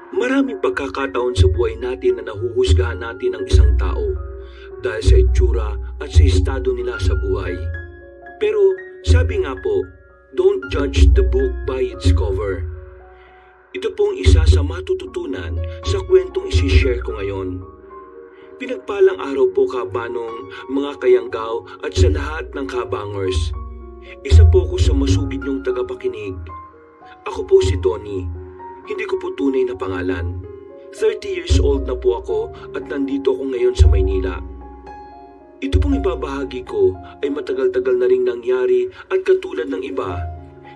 Maraming pagkakataon sa buhay natin na nahuhusgahan natin ang isang tao dahil sa itsura at sa estado nila sa buhay. Pero sabi nga po, don't judge the book by its cover. Ito pong isa sa matututunan sa kwentong isi-share ko ngayon. Pinagpalang araw po kabanong, mga kayanggaw at sa lahat ng kabangers. Isa po ko sa masugid niyong tagapakinig. Ako po si Tony. Hindi ko po tunay na pangalan. 30 years old na po ako at nandito ako ngayon sa Maynila. Ito pong ibabahagi ko ay matagal-tagal na ring nangyari at katulad ng iba,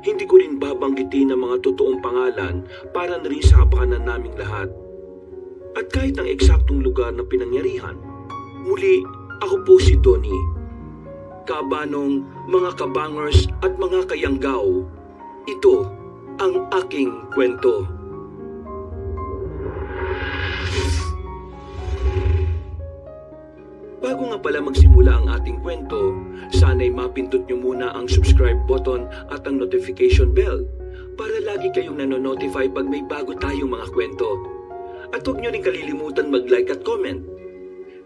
hindi ko rin babanggitin ang mga totoong pangalan para na rin sa kapakanan naming lahat. At kahit ang eksaktong lugar na pinangyarihan, muli ako po si Tony. Kabanong, mga kabangers at mga kayanggaw, ito ang aking kwento. Bago nga pala magsimula ang ating kwento, sana'y mapindot nyo muna ang subscribe button at ang notification bell para lagi kayong nanonotify pag may bago tayong mga kwento. At huwag nyo rin kalilimutan mag-like at comment.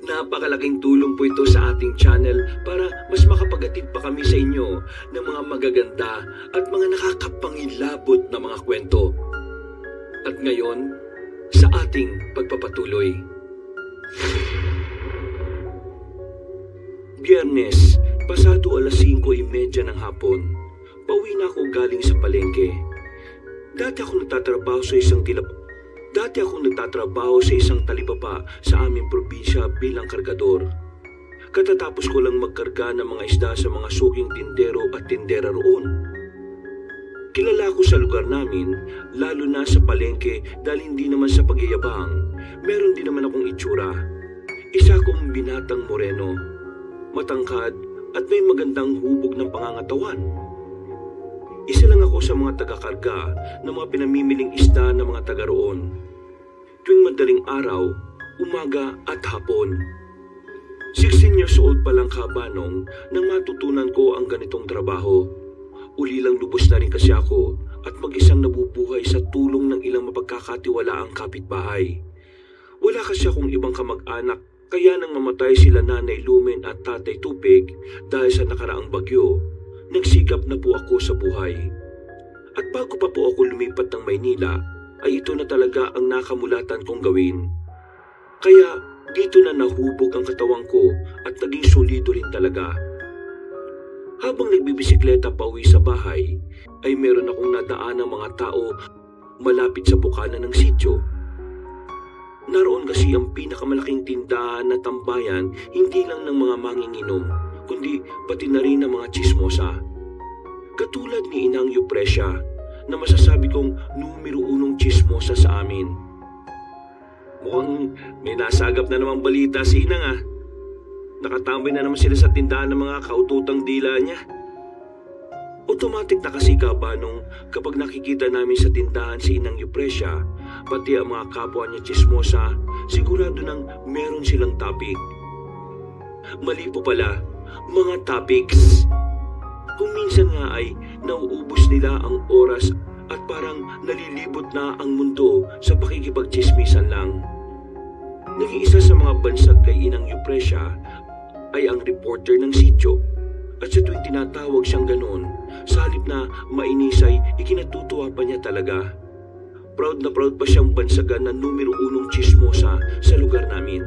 Napakalaking tulong po ito sa ating channel para mas makapagatid pa kami sa inyo ng mga magaganda at mga nakakapangilabot na mga kwento. At ngayon, sa ating pagpapatuloy. Biyernes, pasado 5:30 ng hapon, pauwi na ako galing sa palengke. Dati akong nagtatrabaho sa isang talipapa sa aming probinsya bilang kargador. Katatapos ko lang magkarga ng mga isda sa mga suking tindero at tindera roon. Kilala ko sa lugar namin, lalo na sa palengke dahil hindi naman sa pagyayabang, meron din naman akong itsura. Isa akong binatang moreno, matangkad at may magandang hubog ng pangangatawan. Isa lang ako sa mga taga-karga ng mga pinamimiling isda ng mga taga roon. Tuwing madaling araw, umaga at hapon. 16 years old pa lang kabanong nang matutunan ko ang ganitong trabaho. Ulilang lubos na rin kasi ako at mag-isang nabubuhay sa tulong ng ilang mapagkakatiwalaang kapitbahay. Wala kasi akong ibang kamag-anak kaya nang mamatay sila Nanay Lumen at Tatay Tupig dahil sa nakaraang bagyo, nagsikap na po ako sa buhay. At bago pa po ako lumipat ng Maynila, ay ito na talaga ang nakamulatan kong gawin. Kaya dito na nahubog ang katawan ko at naging solido rin talaga. Habang nagbibisikleta pa uwi sa bahay, ay meron akong nadaan ng mga tao malapit sa bukana ng sityo. Naroon kasi ang pinakamalaking tindahan na tambayan hindi lang ng mga manginginom, kundi pati na rin ng mga tsismosa. Katulad ni Inang Yupresya na masasabi kong numero 1 tsismosa sa amin. Mukhang may nasagap na namang balita si Inang ah. Nakatambay na naman sila sa tindahan ng mga kaututang dila niya. Automatic na kasi kabanong kapag nakikita namin sa tindahan si Inang Yupresya, pati ang mga kapwa niya tsismosa, sigurado nang meron silang topic. Mali po pala, mga topics. Kung minsan nga ay nauubos nila ang oras at parang nalilibot na ang mundo sa pakikipagtsismisan lang. Naging isa sa mga bansag kay Inang Yupresya ay ang reporter ng sityo. At sa tuwing tinatawag siyang ganon, sa halip na mainisay, ikinatutuwa pa niya talaga. Proud na proud pa siyang bansagan na numero 1 tsismosa sa lugar namin.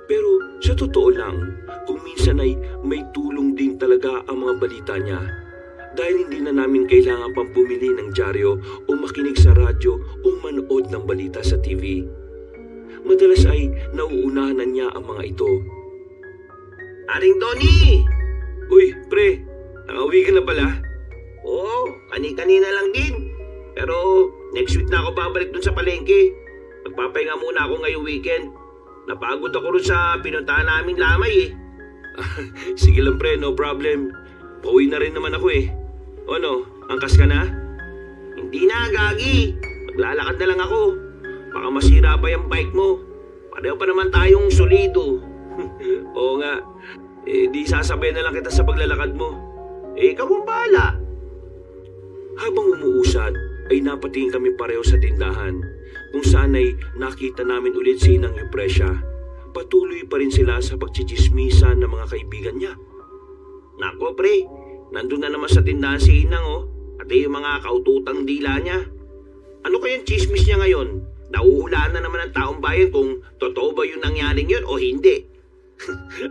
Pero sa totoo lang, kung minsan ay may tulong din talaga ang mga balita niya. Dahil hindi na namin kailangan pang bumili ng dyaryo o makinig sa radyo o manood ng balita sa TV. Madalas ay nauunahan na niya ang mga ito. Aring Tony! Uy, pre, nakauwi ka na pala? Oo, kani-kanina lang din. Pero next week na ako babalik dun sa palengke. Magpapahinga muna ako ngayong weekend. Napagod ako rin sa pinuntahan naming lamay eh. Sige lang pre, no problem. Pauwi na rin naman ako eh. O no, angkas ka na? Hindi na, gagi. Maglalakad na lang ako. Baka masira pa yung bike mo. Pareho pa naman tayong solido. Oo nga. Di sasabay na lang kita sa paglalakad mo. Ikaw ang bahala. Habang umuusad, ay napatingin kami pareho sa tindahan, kung saan ay nakita namin ulit si Inang Eupresia. Patuloy pa rin sila sa pagchichismisan ng mga kaibigan niya. Nako pre, nandun na naman sa tindahan si Inang pati yung mga kaututang dila niya. Ano kayang chismis niya ngayon? Nauhulaan na naman ang taong bayan kung totoo ba yung nangyaring yun o hindi.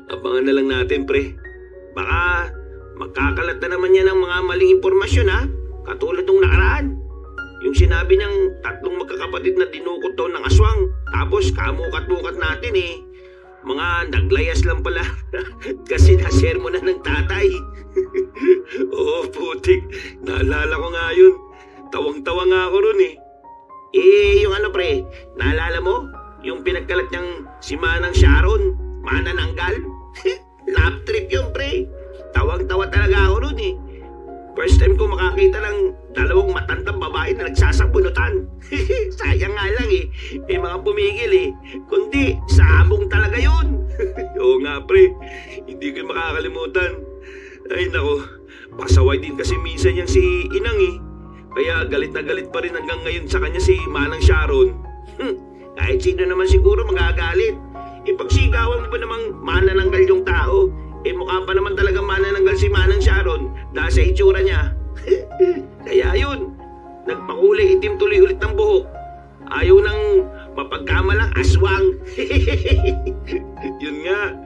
Abangan na lang natin pre. Baka magkakalat na naman yan ng mga maling impormasyon katulad ng nakaraan. Yung sinabi niyang 3 magkakapatid na dinukot daw ng aswang, tapos kamukat-mukat natin mga naglayas lang pala kasi na-share mo na ng tatay. Oo putik, naalala ko nga yun. Tawang-tawa nga ako ron yung ano pre, naalala mo? Yung pinagkalat niyang si Manang Sharon, manananggal? Lap trip yun pre. Tawang-tawa talaga ako ron First time ko makakita ng 2 matandang babae na nagsasabunutan. Sayang nga lang mga pumigil kundi sabong talaga yun. Oo nga pre, hindi ko makakalimutan. Ay nako, pasaway din kasi minsan yang si Inang Kaya galit na galit pa rin hanggang ngayon sa kanya si Manang Sharon. Kahit sino naman siguro magagalit. Pagsigawan mo ba namang manananggal yung tao? Mukha pa naman talagang manananggal si Manang Sharon dahil sa itsura niya. Kaya yun, nagpakulay itim tuloy ulit ng buhok. Ayaw nang mapagkamalang aswang. Yun nga.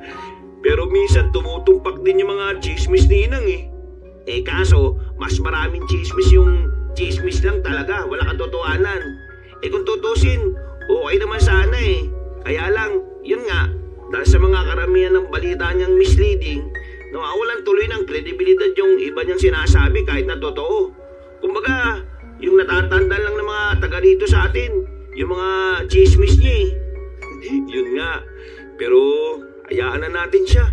Pero minsan tumutumpak din yung mga chismis ni Inang kaso, mas maraming chismis yung chismis lang talaga. Wala kang totohanan. Kung tutusin, okay naman sana Kaya lang, yun nga, dahil sa mga karamihan ng balita niyang misleading, nawawalan tuloy ng kredibilidad yung iba niyang sinasabi kahit na totoo. Kumbaga, yung natatanda lang ng mga taga rito sa atin, yung mga chismis niya Yun nga, pero hayaan na natin siya.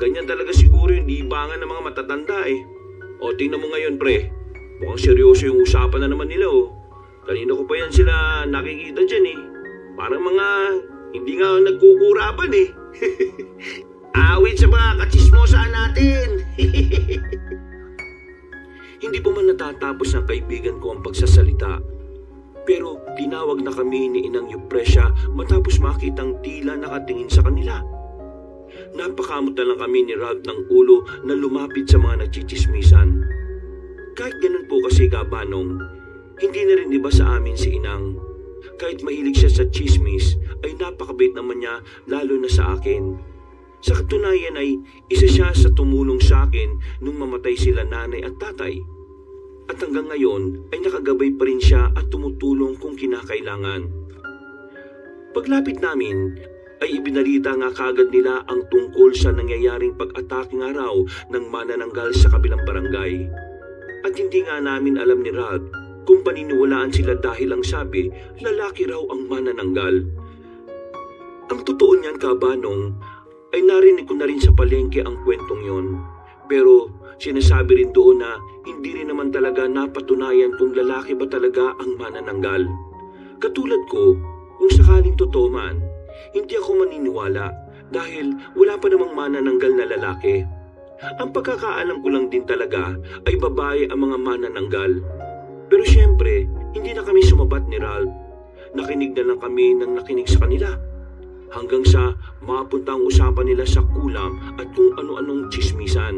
Ganyan talaga siguro yung libangan ng mga matatanda O tingnan mo ngayon pre, mukhang seryoso yung usapan na naman nila Kanina ko pa yan sila nakikita dyan Parang mga hindi nga nagkukurapan Awit sa mga kachismosa natin. Hindi pa man natatapos ng kaibigan ko ang pagsasalita. Pero tinawag na kami ni Inang Eupresia matapos makitang tila nakatingin sa kanila. Napakamot na lang kami ni Ralph ng ulo na lumapit sa mga nagchichismisan. Kahit ganun po kasi kabanong, hindi na rin iba sa amin si Inang. Kahit mahilig siya sa chismis, ay napakabait naman niya lalo na sa akin. Sa katunayan ay isa siya sa tumulong sa akin nung mamatay sila nanay at tatay. At hanggang ngayon ay nakagabay pa rin siya at tumutulong kung kinakailangan. Paglapit namin ay ibinalita nga kagad nila ang tungkol sa nangyayaring pag-atake nga raw ng manananggal sa kabilang barangay. At hindi nga namin alam ni Ralph kung paniniwalaan sila dahil ang sabi, lalaki raw ang manananggal. Ang totoo niyan kabanong, ay narinig ko na rin sa palengke ang kwentong yon. Pero sinasabi rin doon na hindi rin naman talaga napatunayan kung lalaki ba talaga ang manananggal. Katulad ko, kung sakaling totoo man, hindi ako maniniwala dahil wala pa namang manananggal na lalaki. Ang pagkakaalam ko lang din talaga ay babae ang mga manananggal. Pero syempre, hindi na kami sumabat ni Ralph. Nakinig na lang kami ng nakinig sa kanila. Hanggang sa mapunta ang usapan nila sa kulam at kung ano-anong chismisan.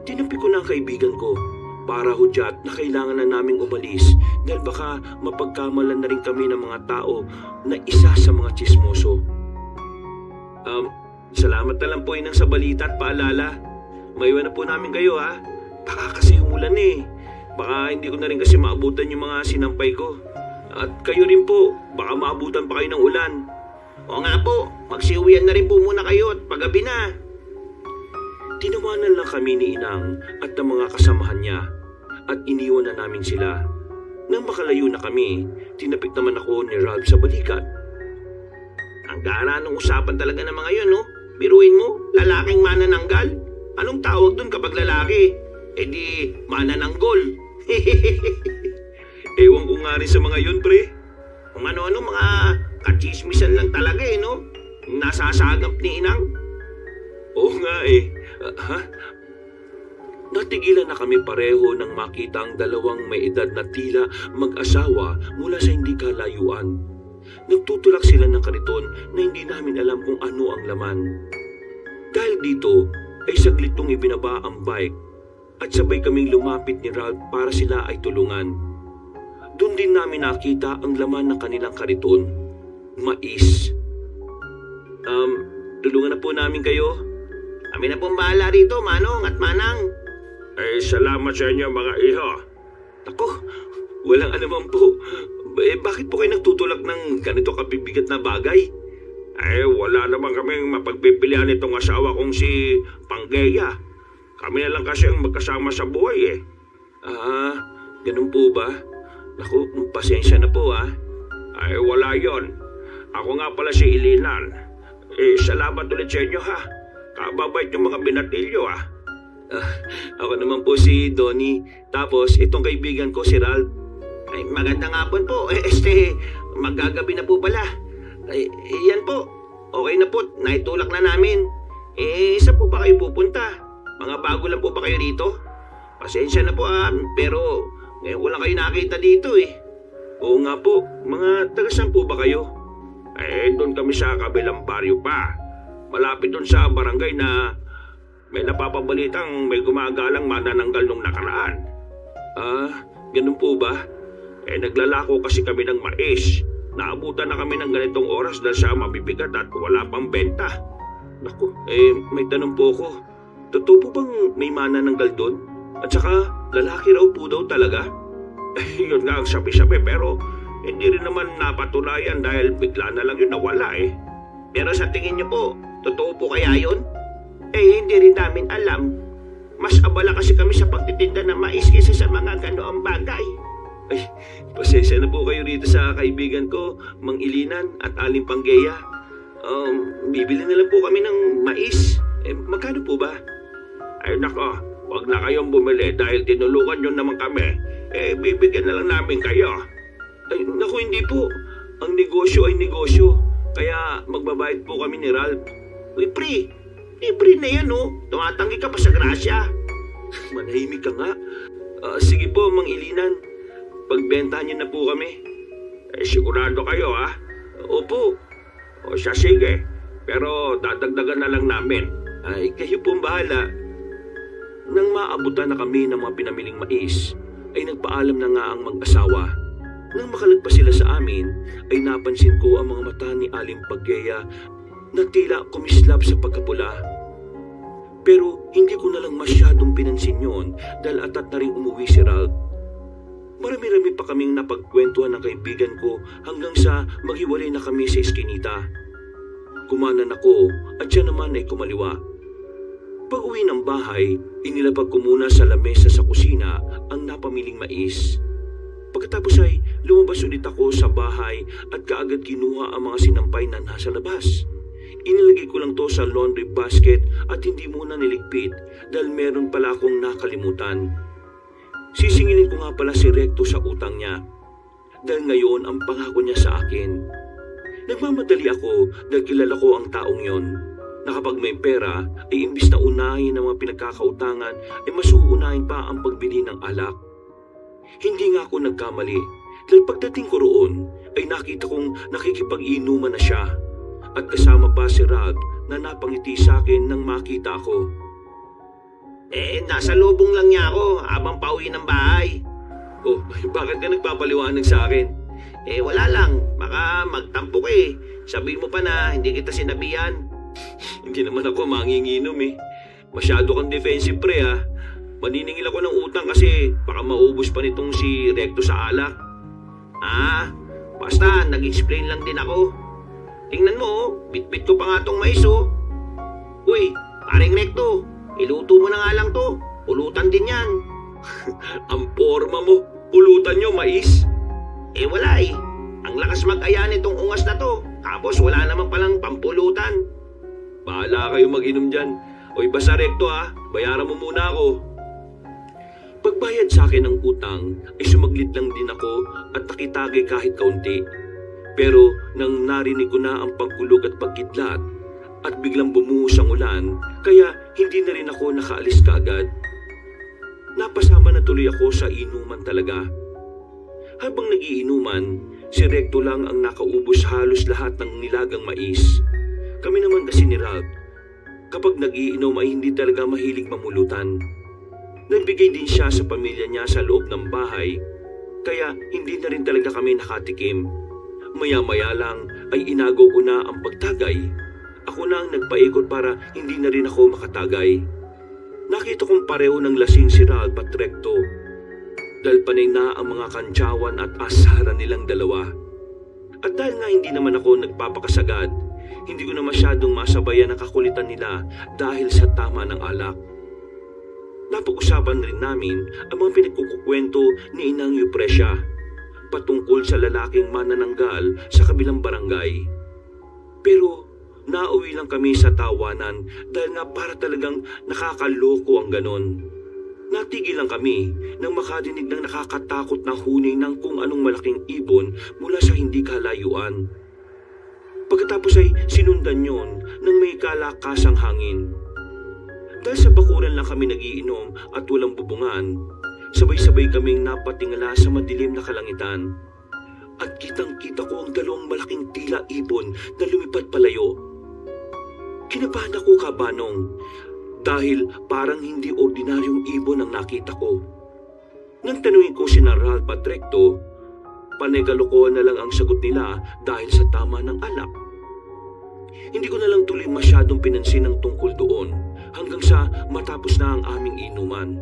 Tinampi ko na ang kaibigan ko para hudyat na kailangan na naming umalis dahil baka mapagkamalan na rin kami ng mga tao na isa sa mga chismoso. Salamat na lang po Inang sa balita at paalala. Maiwan na po namin kayo Baka kasi umulan Baka hindi ko na rin kasi maabutan yung mga sinampay ko. At kayo rin po, baka maabutan pa kayo ng ulan. O nga po, magsiuwian na rin po muna kayo at paggabi na. Tinawanan lang kami ni Inang at ng mga kasamahan niya at iniwan na namin sila. Nang makalayo na kami, tinapik naman ako ni Ralph sa balikat. Ang gara ng usapan talaga ng mga yun, Biruin mo, lalaking manananggal. Anong tawag dun kapag lalaki? Di manananggol. Ewan ko nga rin sa mga yun, pre. Kung ano-ano mga kachismisan lang talaga, Nasasagap ni Inang. Oo nga, Natigilan na kami pareho nang makita ang dalawang may edad na tila mag-asawa mula sa hindi kalayuan. Nagtutulak sila ng kariton na hindi namin alam kung ano ang laman. Dahil dito ay saglit kong ibinaba ang bike at sabay kaming lumapit ni Ralph para sila ay tulungan. Doon din namin nakita ang laman ng kanilang kariton, mais. Tulungan na po namin kayo. Kami na pong bahala rito, Manong at Manang. Salamat sa inyo mga iho. Ako, walang anuman po. Bakit po kayo nagtutulak ng ganito kabibigat na bagay? Wala naman kaming mapagpipilian itong asawa kong si Panggeya. Kami na lang kasi ang magkasama sa buhay Ganun po ba? Naku, pasensya na po Wala yon. Ako nga pala si Ilinan. Salamat ulit sa inyo ha. Kababait yung mga binatilyo Ako naman po si Donnie. Tapos itong kaibigan ko si Ralph. Magandang hapon po. Magagabi na po pala. Yan po. Okay na po. Naitulak na namin. Saan po ba kayo pupunta? Mga bago lang po ba kayo rito? Pasensya na po pero ngayon ko lang kayo nakita dito Oo nga po. Mga taga saan po ba kayo? Doon kami sa kabilang baryo pa. Malapit doon sa barangay na may napapabalitang may gumagalang manananggal nung nakaraan. Ganun po ba? Naglalako kasi kami ng mais. Naabutan na kami ng ganitong oras dahil sa mabibigat at wala pang benta. Naku, may tanong po ako. Totoo po bang may manananggal doon? At saka, lalaki raw po daw talaga? Yun nga ang sabi-sabi pero hindi rin naman napatunayan dahil bigla na lang yun nawala Pero sa tingin niyo po, totoo po kaya yun? Hindi rin namin alam. Mas abala kasi kami sa pagtitinda ng mais kaysa sa mga ganoong bagay. Pasensya na po kayo rito sa kaibigan ko, Mang Ilinan at Aling Panggeya. Bibili na lang po kami ng mais. Magkano po ba? Nako, wag na kayong bumili dahil tinulungan nyo naman kami. Bibigyan na lang namin kayo. Naku, hindi po. Ang negosyo ay negosyo. Kaya magbabayad po kami ni Ralph. Libre na yan Tumatanggi ka pa sa grasya. Manahimik ka nga. Sige po, Mang Ilinan. Pagbentahan niyo na po kami. Sigurado kayo Opo. O siya sige. Pero dadagdagan na lang namin. Kayo pong bahala. Nang maabutan na kami ng mga pinamiling mais, ay nagpaalam na nga ang mag-asawa. Nang makalagpas sila sa amin, ay napansin ko ang mga mata ni Aling Panggeya na tila kumislap sa pagkapula. Pero hindi ko na lang masyadong pinansin yon dahil atat na rin umuwi si Ralph. Marami-rami pa kaming napagkwentuhan ng kaibigan ko hanggang sa maghiwalay na kami sa eskinita. Kumanan ako at siya naman ay kumaliwa. Pag-uwi ng bahay, inilapag ko muna sa lamesa sa kusina ang napamiling mais. Pagkatapos ay lumabas ulit ako sa bahay at kaagad kinuha ang mga sinampay na nasa labas. Inilagay ko lang to sa laundry basket at hindi muna niligpit dahil meron pala akong nakalimutan. Sisingilin ko nga pala si Recto sa utang niya dahil ngayon ang pangako niya sa akin. Nagmamadali ako dahil kilala ko ang taong yon na kapag may pera ay imbis na unahin ang mga pinagkakautangan ay mas uunahin pa ang pagbili ng alak. Hindi nga ako nagkamali dahil pagdating ko roon ay nakita kong nakikipag-inuman na siya at kasama pa si Ralph na napangiti sa akin nang makita ko. Nasa lubong lang niya ako habang pauwi ng bahay. Bakit ka nagpapaliwanag sa akin? Wala lang. Baka magtampo ka Sabihin mo pa na hindi kita sinabihan. Hindi naman ako manginginom Masyado kang defensive pre Maniningil ako ng utang kasi baka maubos pa nitong si Recto sa alak. Basta nag-explain lang din ako. Tingnan mo bitbit ko pa nga tong mais Uy, paring Recto, iluto mo na nga lang to. Pulutan din yan. Ang forma mo, pulutan nyo mais? Wala Ang lakas mag-aya nitong ungas na to. Tapos wala naman palang pampulutan. Bahala kayo mag-inom dyan. Oy, basta Recto bayaran mo muna ako. Pagbayad sa akin ng utang ay sumaglit lang din ako at nakitagay kahit kaunti. Pero nang narinig ko na ang pagkulog at pagkidlat at biglang bumuhos ang ulan, kaya hindi na rin ako nakaalis kaagad. Napasama na tuloy ako sa inuman talaga. Habang nagiinuman, si Recto lang ang nakaubos halos lahat ng nilagang mais. Kami naman kasi ni Ralph, kapag nagiinom ay hindi talaga mahilig mamulutan. Nagbigay din siya sa pamilya niya sa loob ng bahay, kaya hindi na rin talaga kami nakatikim. Maya-maya lang ay inago ko na ang pagtagay. Ako na ang nagpaikot para hindi na rin ako makatagay. Nakita kong pareho ng lasing si Ralph at Recto. Dahil panay na ang mga kantsawan at asaran nilang dalawa. At dahil nga hindi naman ako nagpapakasagad, hindi ko na masyadong masabayan ang kakulitan nila dahil sa tama ng alak. Napag-usapan rin namin ang mga pinagkukukwento ni Inang Eupresia patungkol sa lalaking manananggal sa kabilang barangay. Pero nauwi lang kami sa tawanan dahil nga para talagang nakakaloko ang ganon. Natigil lang kami nang makadinig ng nakakatakot na huni ng kung anong malaking ibon mula sa hindi kalayuan. Pagkatapos ay sinundan yon ng may kalakasang hangin. Dahil sa bakuran lang kami nagiinom at walang bubungan, sabay-sabay kaming napatingala sa madilim na kalangitan. At kitang-kita ko ang dalawang malaking tila ibon na lumipad palayo. Kinabahan ako, Kabanong, dahil parang hindi ordinaryong ibon ang nakita ko. Nang tanungin ko si Ralph at Recto, panay kalokohan na lang ang sagot nila dahil sa tama ng alak. Hindi ko na lang tuloy masyadong pinansin ang tungkol doon hanggang sa matapos na ang aming inuman.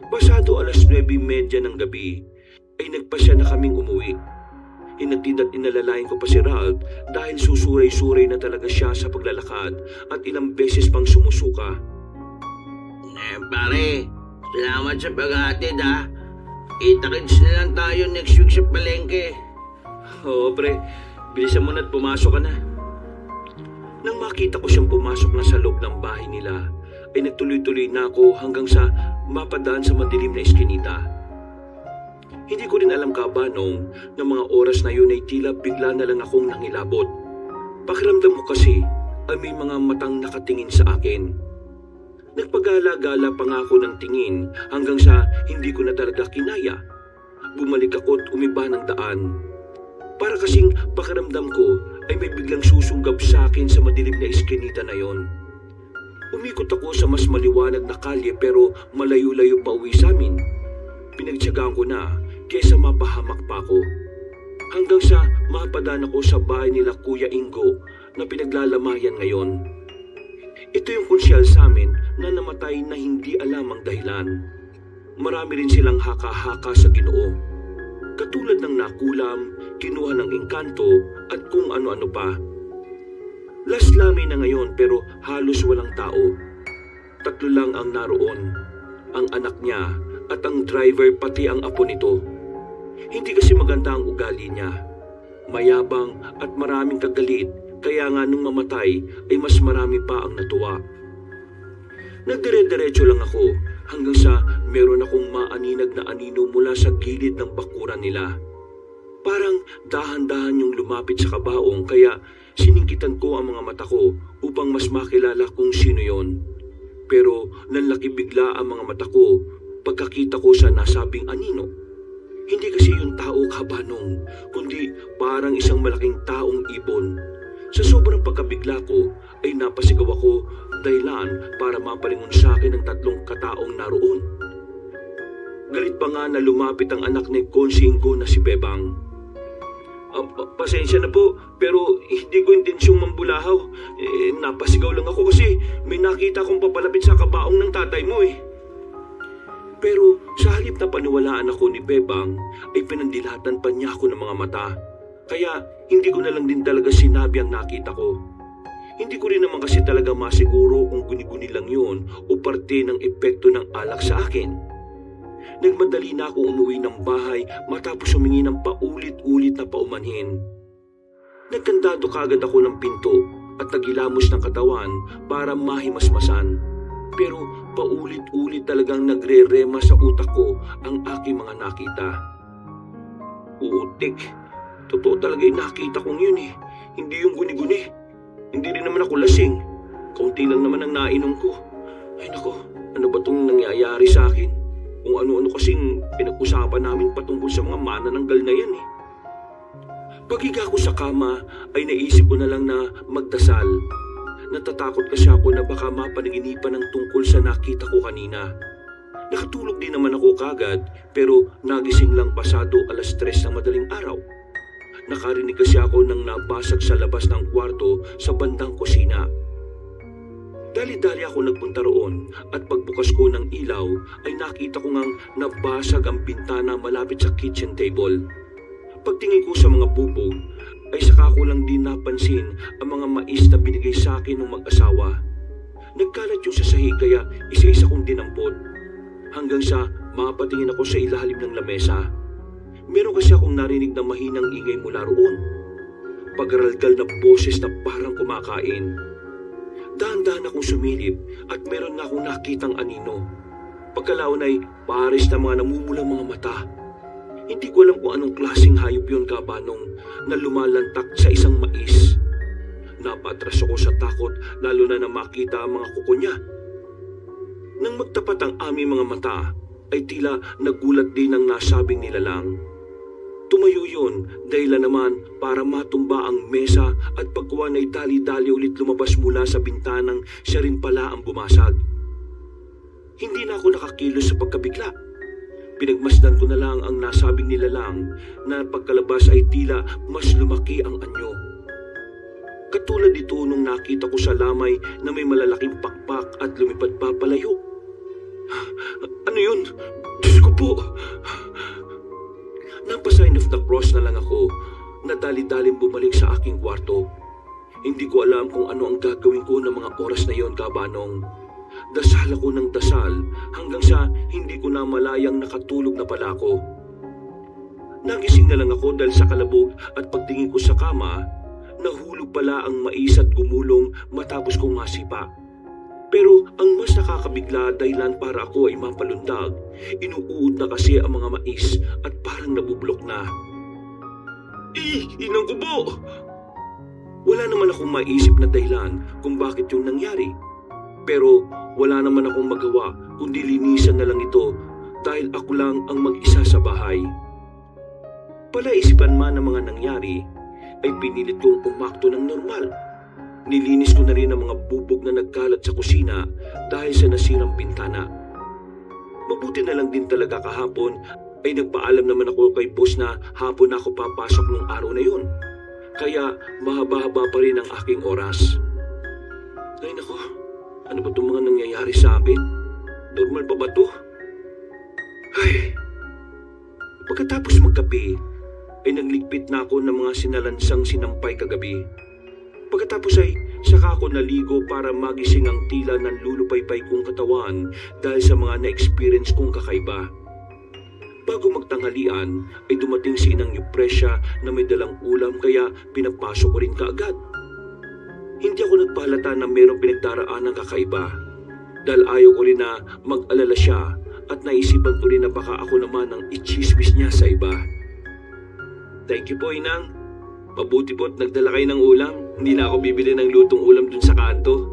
Pasado 9:30 ng gabi ay nagpasya na kaming umuwi. Inatid at inalalayan ko pa si Ralph dahil susuray-suray na talaga siya sa paglalakad at ilang beses pang sumusuka. Pare, salamat sa pag-atid ha. Kita-kits na lang tayo next week sa palengke. Oo pre, bilisan mo na't pumasok ka na. Nang makita ko siyang pumasok na sa loob ng bahay nila, ay nagtuloy-tuloy na ako hanggang sa mapadaan sa madilim na eskinita. Hindi ko rin alam, Kabanong, na mga oras na yun ay tila bigla na lang akong nangilabot. Pakiramdam ko kasi ay may mga matang nakatingin sa akin. Nagpagala-gala pa nga ako ng tingin hanggang sa hindi ko na talaga kinaya. Bumalik ako at umiba ng daan. Para kasing pakiramdam ko ay may biglang susunggab sa akin sa madilim na eskinita na yon. Umikot ako sa mas maliwanag na kalye pero malayo-layo pa uwi sa amin. Pinagtiyagaan ko na kesa mapahamak pa ako. Hanggang sa mapadaan ako sa bahay nila Kuya Ingo na pinaglalamayan ngayon. Ito yung konsyal sa amin na namatay na hindi alam ang dahilan. Marami rin silang haka-haka sa Ginoo. Katulad ng nakulam, kinuha ng engkanto at kung ano-ano pa. Last lami na ngayon pero halos walang tao. 3 lang ang naroon. Ang anak niya at ang driver pati ang apo nito. Hindi kasi maganda ang ugali niya. Mayabang at maraming kagalit kaya nga nung mamatay ay mas marami pa ang natuwa. Nagdire-diretso lang ako hanggang sa meron akong maaninag na anino mula sa gilid ng bakuran nila. Parang dahan-dahan yung lumapit sa kabaong kaya siningkitan ko ang mga mata ko upang mas makilala kung sino yon. Pero nanlaki bigla ang mga mata ko pagkakita ko sa nasabing anino. Hindi kasi yung tao, Kabanong, kundi parang isang malaking taong ibon. Sa sobrang pagkabigla ko ay napasigaw ako dahilan para mapalingon sa akin ng 3 kataong naroon. Galit pa nga na lumapit ang anak ni Konsing ko na si Bebang. Pasensya na po, pero hindi ko intensyong mambulahaw. Napasigaw lang ako kasi may nakita kong papalapit sa kabaong ng tatay mo eh. Pero sa halip na paniwalaan ako ni Bebang, ay pinandilatan pa niya ako ng mga mata. Kaya hindi ko na lang din talaga sinabi ang nakita ko. Hindi ko rin naman kasi talaga masiguro kung guni-guni lang yun o parte ng epekto ng alak sa akin. Nagmadali na ako umuwi ng bahay matapos humingi ng paulit-ulit na paumanhin. Nagkandado kagad ako ng pinto at nagilamos ng katawan para mahimasmasan. Pero paulit-ulit talagang nagre-rema sa utak ko ang aking mga nakita. Utik, totoo talaga yung nakita kong yun eh. Hindi yung guni-guni. Hindi rin naman ako lasing. Kaunti lang naman ang nainom ko. Ay nako, ano ba itong nangyayari sa akin? Kung ano-ano kasing pinag-usapan namin patungkol sa mga manananggal na yan eh. Paghiga ko sa kama ay naisip ko na lang na magdasal. Natatakot kasi ako na baka mapanaginipan ng tungkol sa nakita ko kanina. Nakatulog din naman ako kagad pero nagising lang pasado 3:00 ng madaling araw. Nakarinig kasi ako ng nabasag sa labas ng kwarto sa bandang kusina. Dali-dali ako nagpunta roon at pagbukas ko ng ilaw ay nakita ko ngang nabasag ang bintana malapit sa kitchen table. Pagtingin ko sa mga bubog ay saka ko lang din napansin ang mga mais na binigay sa akin ng mag-asawa. Nagkalat yung sa sahig kaya isa-isa kong dinampot. Hanggang sa mapatingin ako sa ilalim ng lamesa. Meron kasi akong narinig na mahinang ingay mula roon. Pagaralgal na boses na parang kumakain. Dahan-dahan akong sumilip at meron na akong nakitang anino. Pagkalaon ay pares na mga namumulang mga mata. Hindi ko alam kung anong klaseng hayop yun kabanong na lumalantak sa isang mais. Napatras ako sa takot lalo na makita ang mga kuko niya. Nang magtapat ang aming mga mata ay tila nagulat din ang nasabing nilalang. Tumayo yun dahilan naman para matumba ang mesa at pagkuha ay dali-dali ulit lumabas mula sa bintanang siya rin pala ang bumasag. Hindi na ako nakakilos sa pagkabigla. Pinagmasdan ko na lang ang nasabing nilalang na pagkalabas ay tila mas lumaki ang anyo. Katulad dito nung nakita ko sa lamay na may malalaking pakpak at lumipad pa palayo. Ano yun? Diyos ko po! Napa-sign of the cross na lang ako na dali-daling bumalik sa aking kwarto. Hindi ko alam kung ano ang gagawin ko ng mga oras na yon kabanong. Dasal ako ng dasal hanggang sa hindi ko na malayang nakatulog na pala ako. Nagising na lang ako dahil sa kalabog at pagtingin ko sa kama, nahulog pala ang mais at gumulong matapos kong masipa. Pero ang mas nakakabigla dahilan para ako ay mapalundag, inuuod na kasi ang mga mais at parang nabublok na. Inang ko po! Wala naman akong maisip na dahilan kung bakit yung nangyari. Pero wala naman akong magawa kundi linisan na lang ito dahil ako lang ang mag-isa sa bahay. Palaisipan man ng mga nangyari ay pinilit kong umakto ng normal. Nilinis ko na rin ang mga bubog na nagkalat sa kusina dahil sa nasirang bintana. Mabuti na lang din talaga kahapon ay nagpaalam naman ako kay boss na hapon na ako papasok nung araw na yun. Kaya mahaba-haba pa rin ang aking oras. Ay nako, ano ba itong mga nangyayari sa akin? Normal pa ba ito? Ay, pagkatapos magkape ay nagligpit na ako ng mga sinalansang sinampay kagabi. Pagkatapos ay saka ako naligo para magising ang tila ng lulupaypay kong katawan dahil sa mga na-experience kong kakaiba. Bago magtanghalian ay dumating si Inang Yupresya na may dalang ulam kaya pinapasok ko rin kaagad. Hindi ako nagpahalata na mayroong pinagdaraan ng kakaiba dahil ayaw ko rin na mag-alala siya at naisipan ko rin na baka ako naman ang ichismis niya sa iba. Thank you po, Inang. Mabuti po't nagdala kayo ng ulam. Hindi na ako bibili ng lutong ulam dun sa kanto.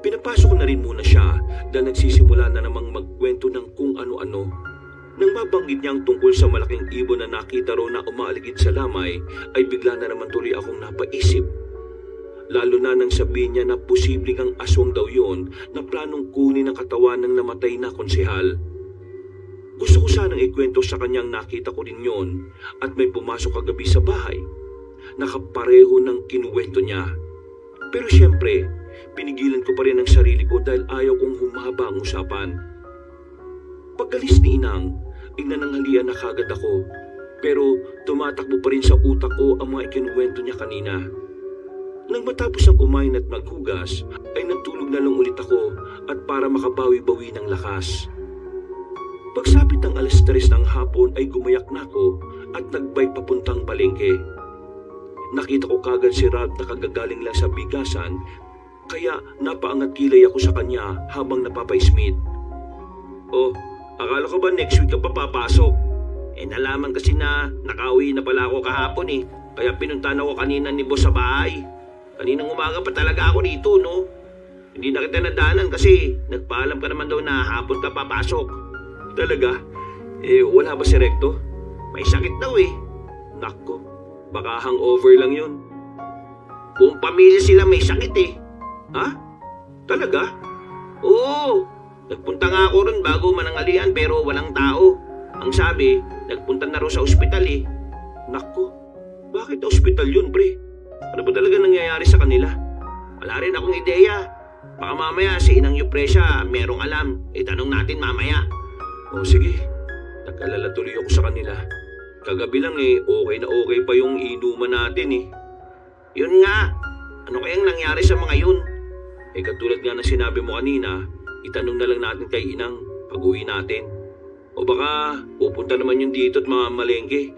Pinapasok ko na rin muna siya dahil nagsisimula na namang magkwento ng kung ano-ano. Nang mabanggit niya ang tungkol sa malaking ibon na nakita ro na umaaligid sa lamay, ay bigla na naman tuloy akong napaisip. Lalo na nang sabihin niya na posibleng ang aswang daw yon na planong kunin ang katawan ng namatay na konsehal. Gusto ko sanang ikwento sa kanyang nakita ko rin yon at may pumasok kagabi sa bahay. Nakapareho ng kinuwento niya. Pero siyempre, pinigilan ko pa rin ang sarili ko dahil ayaw kong humaba ang usapan. Pagkalis ni Inang, ay nananghalian na kagad ako. Pero tumatakbo pa rin sa utak ko ang mga ikinuwento niya kanina. Nang matapos ang kumain at maghugas, ay natulog na lang ulit ako at para makabawi-bawi ng lakas. Pagsapit ng 3:00 ng hapon ay gumayak na ako at nagbike papuntang palengke. Nakita ko kagad si Ralph na kagagaling lang sa bigasan, kaya napaangat kilay ako sa kanya habang napapa-smith. Oh, akala ko ba next week ka pa papasok? Nalaman kasi na nakauwi na pala ako kahapon kaya pinuntahan ako kanina ni boss sa bahay. Kaninang umaga pa talaga ako dito, no? Hindi na kita nadaanan kasi nagpaalam ka naman daw na hapon ka papasok. Talaga? Wala ba si Recto? May sakit daw eh. Nako, baka hangover lang yun. Buong pamilya sila may sakit eh. Ha? Talaga? Oo, nagpunta nga ako ron bago manangalian pero walang tao. Ang sabi, nagpunta na raw sa ospital eh. Nako, bakit ospital yun, pre? Ano ba talaga nangyayari sa kanila? Wala rin akong ideya. Baka mamaya si Inang Yupresya merong alam. Itanong natin mamaya. O sige, nag-alala tuloy ako sa kanila. Kagabi lang okay na okay pa yung inuman natin eh. Yun nga, ano kayang nangyari sa mga yun? Katulad nga na sinabi mo kanina, itanong na lang natin kay Inang pag-uwi natin. O baka pupunta naman yun dito at mga malengke.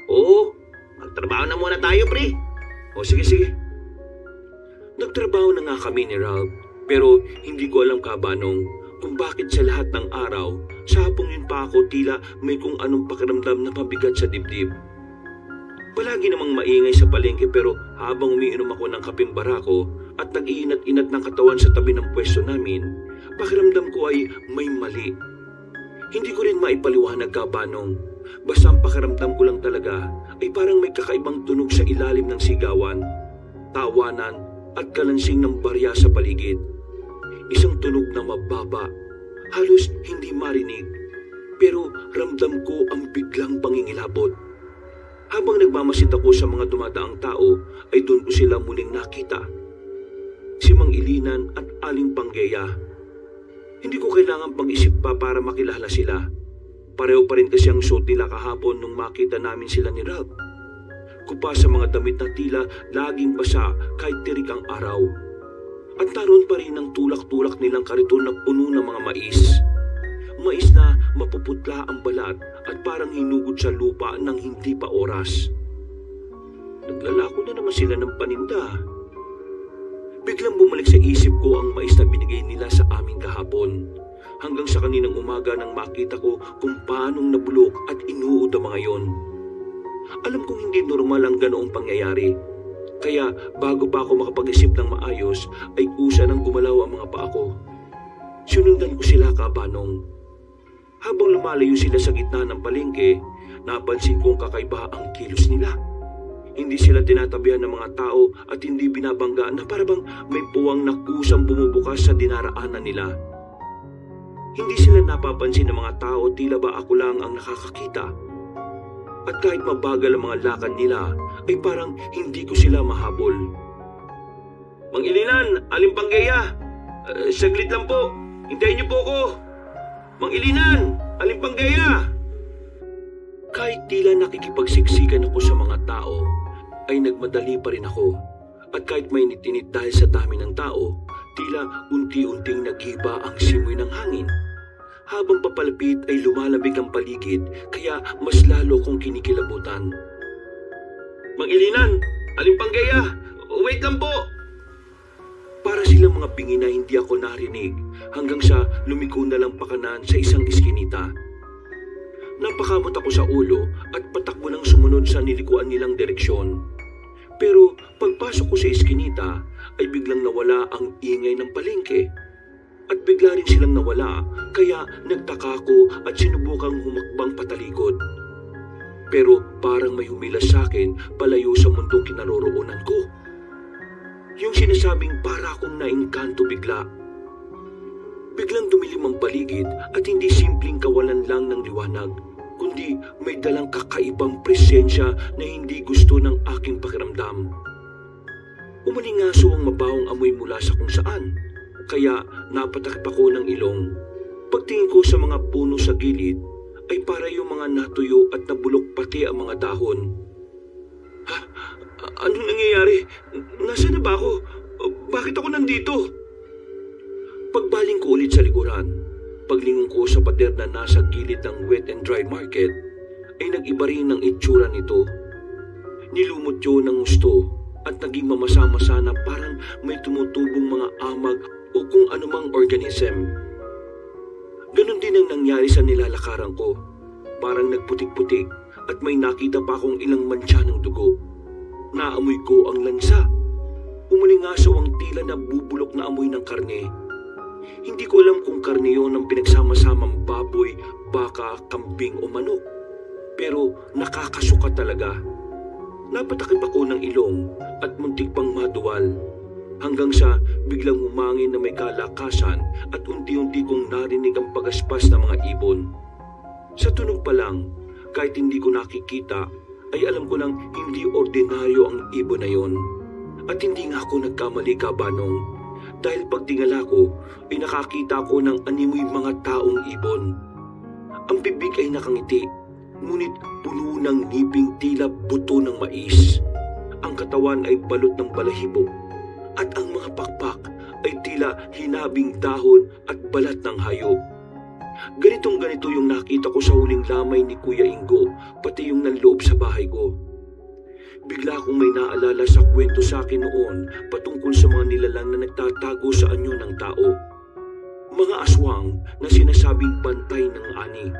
Oo, magtrabaho na muna tayo pre. O sige. Nagtrabaho na nga kami ni Ralph, pero hindi ko alam kabanong kung bakit sa lahat ng araw, sa hapong yun pa ako tila may kung anong pakiramdam na mabigat sa dibdib. Palagi namang maingay sa palengke pero habang umiinom ako ng kapeng barako at nag-iinat-inat ng katawan sa tabi ng pwesto namin, pakiramdam ko ay may mali. Hindi ko rin maipaliwanag kabanong, basta ang pakiramdam ko lang talaga ay parang may kakaibang tunog sa ilalim ng sigawan, tawanan at kalansing ng barya sa paligid. Isang tunog na mababa, halos hindi marinig, pero ramdam ko ang biglang pangingilabot. Habang nagmamasid ako sa mga dumadaang tao, ay doon ko sila muling nakita. Si Mang Ilinan at Aling Panggeya. Hindi ko kailangan pag-isip pa para makilala sila. Pareho pa rin kasi ang suot nila kahapon nung makita namin sila ni Ralph. Kupa sa mga damit na tila laging basa kahit tirik ang araw. At naroon pa rin ang tulak-tulak nilang kariton na puno ng mga mais. Mais na mapuputla ang balat at parang hinugod sa lupa ng hindi pa oras. Naglalako na naman sila ng paninda. Biglang bumalik sa isip ko ang mais na binigay nila sa amin kahapon. Hanggang sa kaninang umaga nang makita ko kung paanong nabulok at inuod ang mga yon. Alam kong hindi normal ang ganoong pangyayari. Kaya bago pa ako makapag-isip ng maayos ay kusa nang gumalaw ang mga paa ko. Sinundan ko sila kabanong. Habang lumalayo sila sa gitna ng palengke, napansin kong kakaiba ang kilos nila. Hindi sila tinatabihan ng mga tao at hindi binabangga na parabang may puwang na kusang bumubukas sa dinaraanan nila. Hindi sila napapansin ng mga tao, tila ba ako lang ang nakakakita. At kahit mabagal ang mga lakad nila, ay parang hindi ko sila mahabol. Mang Ilinan, Aling Panggeya, saglit lang po. Hintayin niyo po ako. Mang Ilinan, Aling Panggeya. Kahit tila nakikipagsiksikan ako sa mga tao, ay nagmadali pa rin ako. At kahit may nitinit dahil sa dami ng tao, tila unti-unting nagiba ang simoy ng hangin. Habang papalapit ay lumalabig ang paligid, kaya mas lalo kong kinikilabutan. Mang Ilinan, Aling Panggeya, wait lang po. Para silang mga bingi na hindi ako narinig hanggang sa lumiko na lang pakanan sa isang iskinita. Napakamot ako sa ulo at patakbo nang sumunod sa nilikuan nilang direksyon. Pero pagpasok ko sa iskinita ay biglang nawala ang ingay ng palengke. At bigla rin silang nawala, kaya nagtaka ko at sinubukang humakbang patalikod. Pero parang may humilas sa akin palayo sa mundong kinaroroonan ko. Yung sinasabing para akong naengkanto bigla. Biglang dumilim ang paligid at hindi simpleng kawalan lang ng liwanag, kundi may dalang kakaibang presensya na hindi gusto ng aking pakiramdam. Umalingaso ang mabawang amoy mula sa kung saan. Kaya napatakip ako ng ilong. Pagtingin ko sa mga puno sa gilid, ay para yung mga natuyo at nabulok pati ang mga dahon. Ha? Anong nangyayari? Nasaan na ba ako? Bakit ako nandito? Pagbaling ko ulit sa likuran, paglingon ko sa pader na nasa gilid ng wet and dry market, ay nag-iba rin ang itsura nito. Nilumot yun ng gusto at naging mamasa-masa na parang may tumutubong mga amag o kung anumang organism. Ganon din ang nangyari sa nilalakaran ko. Parang nagputik-putik at may nakita pa akong ilang mantsa ng dugo. Naamoy ko ang lansa. Umalingaso ang tila na bubulok na amoy ng karne. Hindi ko alam kung karne yun ng pinagsama-samang baboy baka, kambing o manok. Pero nakakasuka talaga. Napatakip ako ng ilong at muntik pang maduwal. Hanggang sa biglang humangin na may kalakasan at unti-unti kong narinig ang pagaspas ng mga ibon. Sa tunog pa lang, kahit hindi ko nakikita, ay alam ko lang hindi ordinaryo ang ibon na yon. At hindi nga ako nagkamali, Kabanong. Dahil pagtingala ko, ay nakakita ko ng animoy mga taong ibon. Ang bibig ay nakangiti, ngunit puno ng ngiping tila buto ng mais. Ang katawan ay balot ng balahibo, at ang mga pakpak ay tila hinabing dahon at balat ng hayop. Ganitong-ganito yung nakita ko sa huling lamay ni Kuya Ingo, pati yung nanloob sa bahay ko. Bigla akong may naalala sa kwento sa akin noon patungkol sa mga nilalang na nagtatago sa anyo ng tao. Mga aswang na sinasabing bantay ng ani.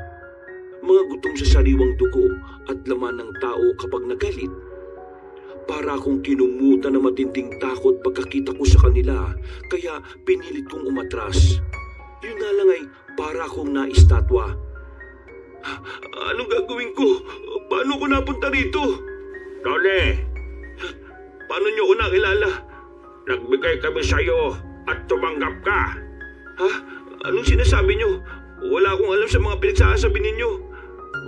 Mga gutom sa sariwang dugo at laman ng tao kapag nagalit. Para akong kinumutan na matinding takot pagkakita ko sa kanila, kaya pinilit kong umatras. Yun nga lang ay para akong naistatwa. Anong gagawin ko? Paano ko napunta rito? Tony, Paano niyo ko nakilala? nagbigay kami sa'yo at tumanggap ka. Ha? Anong sinasabi niyo? Wala akong alam sa mga pinagsasabi ninyo.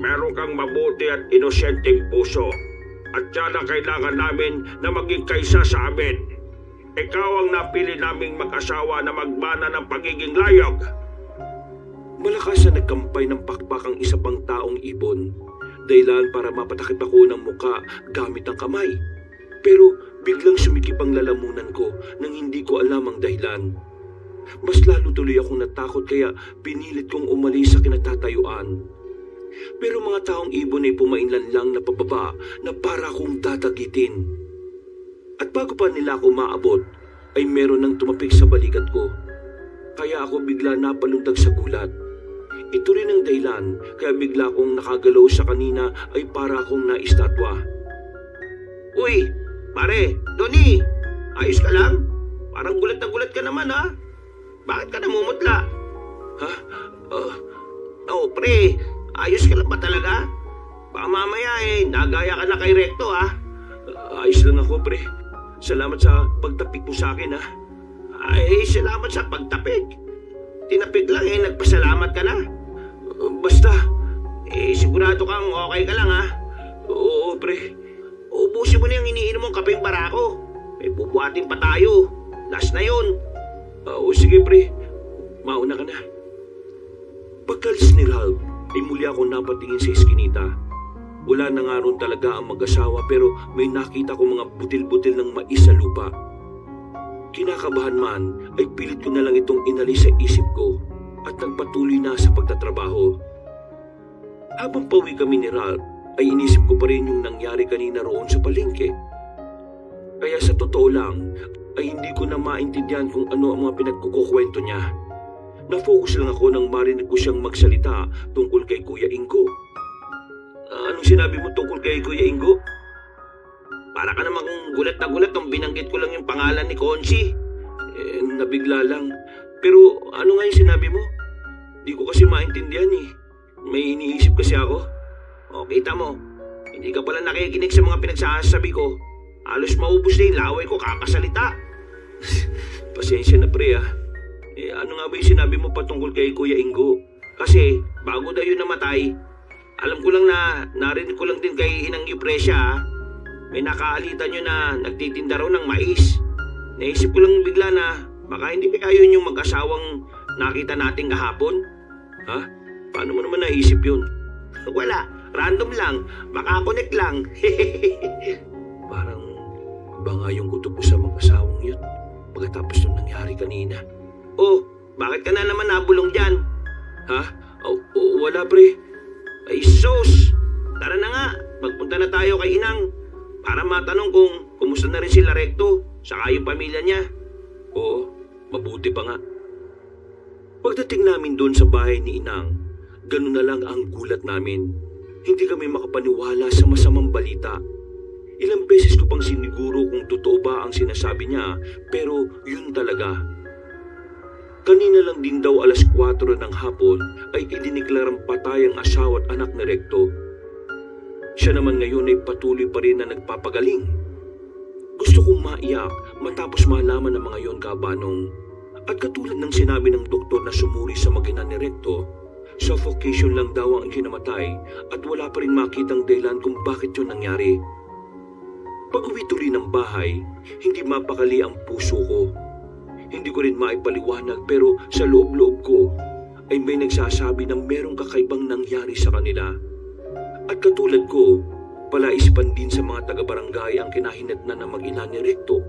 Meron kang mabuti at inosenteng puso. At yan ang kailangan namin na maging kaisa sa amin. Ikaw ang napili naming mag-asawa na magmana ng pagiging layog. Malakas na nagkampay ng pakpak ang isa pang taong ibon. Dahilan para mapatakip ako ng muka gamit ang kamay. Pero biglang sumikip ang lalamunan ko nang hindi ko alam ang dahilan. Mas lalo tuloy akong natakot kaya pinilit kong umalis sa kinatatayuan. Pero mga taong ibon ay pumainlan lang na pababa na para akong dadagitin. At bago pa nila ako maabot, ay meron nang tumapik sa balikat ko. Kaya ako bigla napalundag sa gulat. Ito rin ang dahilan kaya bigla akong nakagalaw sa kanina ay para akong naistatwa. Uy, pare, Tony, ayos ka lang? Parang gulat na gulat ka naman ha? Bakit ka namumutla? Ha? Oh, pre, ayos ka lang ba talaga? Baka mamaya nagaya ka na kay Recto ha? Ayos lang ako, pre. Salamat sa pagtapik mo sa akin, ha? Ay, salamat sa pagtapik. Tinapik lang nagpasalamat ka na. Basta. Sigurado kang okay ka lang ha? Oo, pre. Ubusin mo na yung iniinom mong kapeng barako. May bubuhatin pa tayo. Last na yun. Oo, sige, pre. Mauna ka na. Pagkalis ni Ralph, ay muli ako napatingin sa iskinita. Wala na nga ron talaga ang mag-asawa pero may nakita ko mga butil-butil ng mais sa lupa. Kinakabahan man ay pilit ko na lang itong inalis sa isip ko at nagpatuloy na sa pagtatrabaho. Habang pauwi kami ni Ralph ay inisip ko pa rin yung nangyari kanina roon sa palengke. Kaya sa totoo lang ay hindi ko na maintindihan kung ano ang mga pinagkukukwento niya. Na-focus lang ako nang marinig ko siyang magsalita tungkol kay Kuya Ingo. Anong sinabi mo tungkol kay Kuya Ingo? Para ka namang gulat na gulat nung binanggit ko lang yung pangalan ni Conchi. Nabigla lang. Pero ano nga yung sinabi mo? Di ko kasi maintindihan eh. May iniisip kasi ako. O, kita mo. Hindi ka pala nakikinig sa mga pinagsasabi ko. Halos maubos na yung laway ko kakasalita. Pasensya na, pre, ah. Ano nga ba yung sinabi mo patungkol kay Kuya Ingo? Kasi bago daw yun namatay, alam ko lang na narinig ko lang din kay Inang Eupresia, may nakaalitan nyo na nagtitinda raw ng mais. Naisip ko lang bigla na baka hindi kaya yun yung mag-asawang nakita natin kahapon. Ha? Paano mo naman naisip yun? Wala, random lang, makakonect lang. Parang iba nga yung kutob ko sa mag-asawang yun pagkatapos nung nangyari kanina. Oh, bakit ka na naman nabulong dyan? Ha? Wala, pre. Ay sus! Tara na nga, magpunta na tayo kay Inang para matanong kung kumusta na rin sila Recto saka yung pamilya niya. Oo, mabuti pa nga. Pagdating namin doon sa bahay ni Inang, ganun na lang ang gulat namin. Hindi kami makapaniwala sa masamang balita. Ilang beses ko pang siniguro kung totoo ba ang sinasabi niya, pero yun talaga. Kanina lang din daw 4:00 ng hapon ay idiniklarang patay ang asawa at anak ni Recto. Siya naman ngayon ay patuloy pa rin na nagpapagaling. Gusto kong maiyak matapos malaman ng mga yon, Kabanong. At katulad ng sinabi ng doktor na sumuri sa mag-ina ni Recto, suffocation lang daw ang ikinamatay at wala pa rin makitang dahilan kung bakit yun nangyari. Pag-uwi tuloy ng bahay, hindi mapakali ang puso ko. Hindi ko rin maipaliwanag pero sa loob-loob ko ay may nagsasabi na merong kakaibang nangyari sa kanila. At katulad ko, palaisipan din sa mga taga-barangay ang kinahinatnan ng mag-ina ni Recto.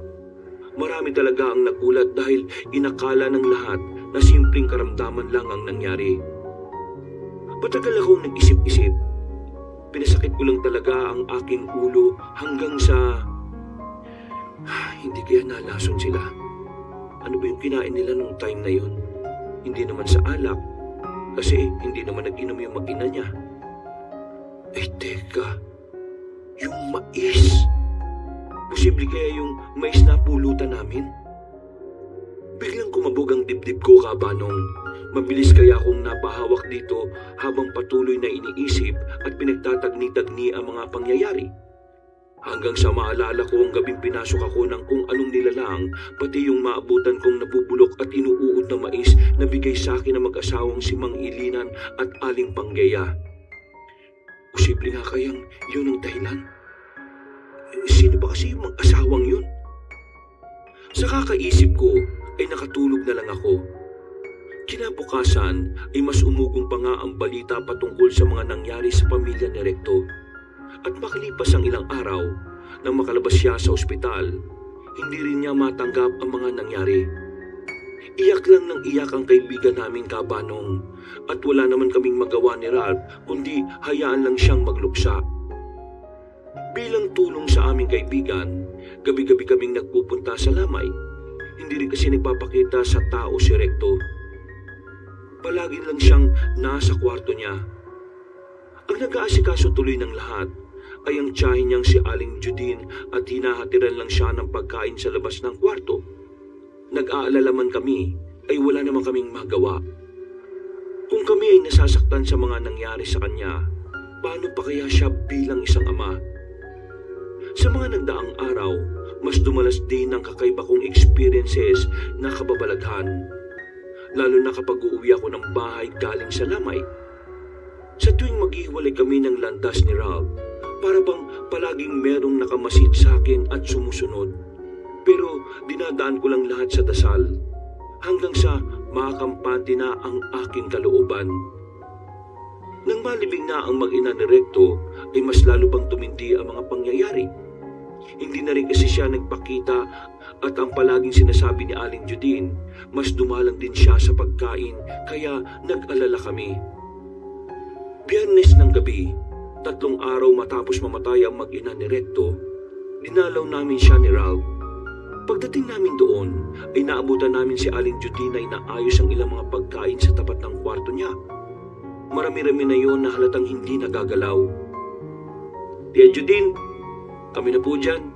Marami talaga ang nagulat dahil inakala ng lahat na simpleng karamdaman lang ang nangyari. Patagal akong nag-isip-isip. Pinasakit ko lang talaga ang aking ulo hanggang sa... Hindi kaya nalason sila. Ano ba yung kinain nila nung time na yun? Hindi naman sa alak. Kasi hindi naman nag-inom yung mag-ina niya. Eh teka, yung mais. Posible kaya yung mais na pulutan namin? Biglang kumabog ang dibdib ko, Kabanong. Mabilis kaya akong napahawak dito habang patuloy na iniisip at pinagtatagni-tagni ang mga pangyayari. Hanggang sa maalala ko ang gabing pinasok ako ng kung anong nilalang, pati yung maabutan kong nabubulok at inuuod na mais na bigay sa akin ng mag-asawang si Mang Ilinan at Aling Panggaya. Posible nga kayang yun ang dahilan? Sino ba kasi yung mag-asawang yun? Sa kakaisip ko ay nakatulog na lang ako. Kinabukasan ay mas umugong pa nga ang balita patungkol sa mga nangyari sa pamilya ni Recto. At makalipas ang ilang araw, nang makalabas siya sa ospital, hindi rin niya matanggap ang mga nangyari. Iyak lang ng iyak ang kaibigan namin, Kabanong, at wala naman kaming magawa ni Ralph kundi hayaan lang siyang magluksa. Bilang tulong sa aming kaibigan, gabi-gabi kaming nagpupunta sa lamay. Hindi rin kasi nagpapakita sa tao si Recto. Palagi lang siyang nasa kwarto niya. Ang nag-aasikaso tuloy ng lahat ay ang tiyahin niyang si Aling Judine at hinahatiran lang siya ng pagkain sa labas ng kwarto. Nag-aalala man kami ay wala naman kaming magawa. Kung kami ay nasasaktan sa mga nangyari sa kanya, paano pa kaya siya bilang isang ama? Sa mga nagdaang araw, mas dumalas din ang kakaiba kong experiences na kababalaghan. Lalo na kapag uuwi ako ng bahay galing sa lamay. Sa tuwing maghihiwalay kami ng landas ni Ralph, para bang palaging merong nakamasid sa akin at sumusunod. Pero dinadaan ko lang lahat sa dasal, hanggang sa makakampante na ang aking kalooban. Nang malibing na ang mag-ina ni Recto, ay mas lalo pang tumindi ang mga pangyayari. Hindi na rin kasi siya nagpakita at ang palaging sinasabi ni Aling Judine, mas dumalang din siya sa pagkain kaya nag-alala kami. Biyernes ng gabi, 3 araw matapos mamatay ang mag-ina ni Recto, dinalaw namin siya ni Ralph. Pagdating namin doon, ay naabutan namin si Aling Judine na inaayos ang ilang mga pagkain sa tapat ng kwarto niya. Marami-rami na yon na halatang hindi nagagalaw. Tia Judine, kami na po dyan.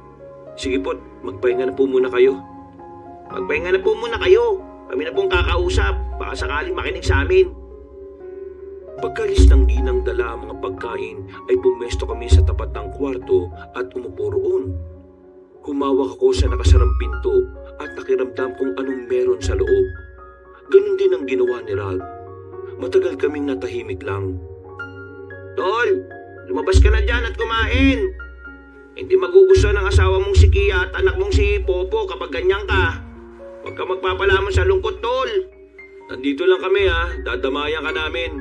Sige po, magpahinga na po muna kayo. Magpahinga na po muna kayo. Kami na pong kakausap. Baka sakaling makinig sa amin. Pagkalis ng ginang dala ang mga pagkain ay pumesto kami sa tapat ng kwarto at umupo roon. Humawak ako sa nakasarang pinto at nakiramdam kung anong meron sa loob. Ganun din ang ginawa ni Ralph. Matagal kaming natahimik lang. Tol, lumabas ka na dyan at kumain. Hindi magugustuhan ng asawa mong si Kia at anak mong si Popo kapag ganyan ka. Huwag ka magpapalamon sa lungkot, Tol. Nandito lang kami ha, dadamayan ka namin.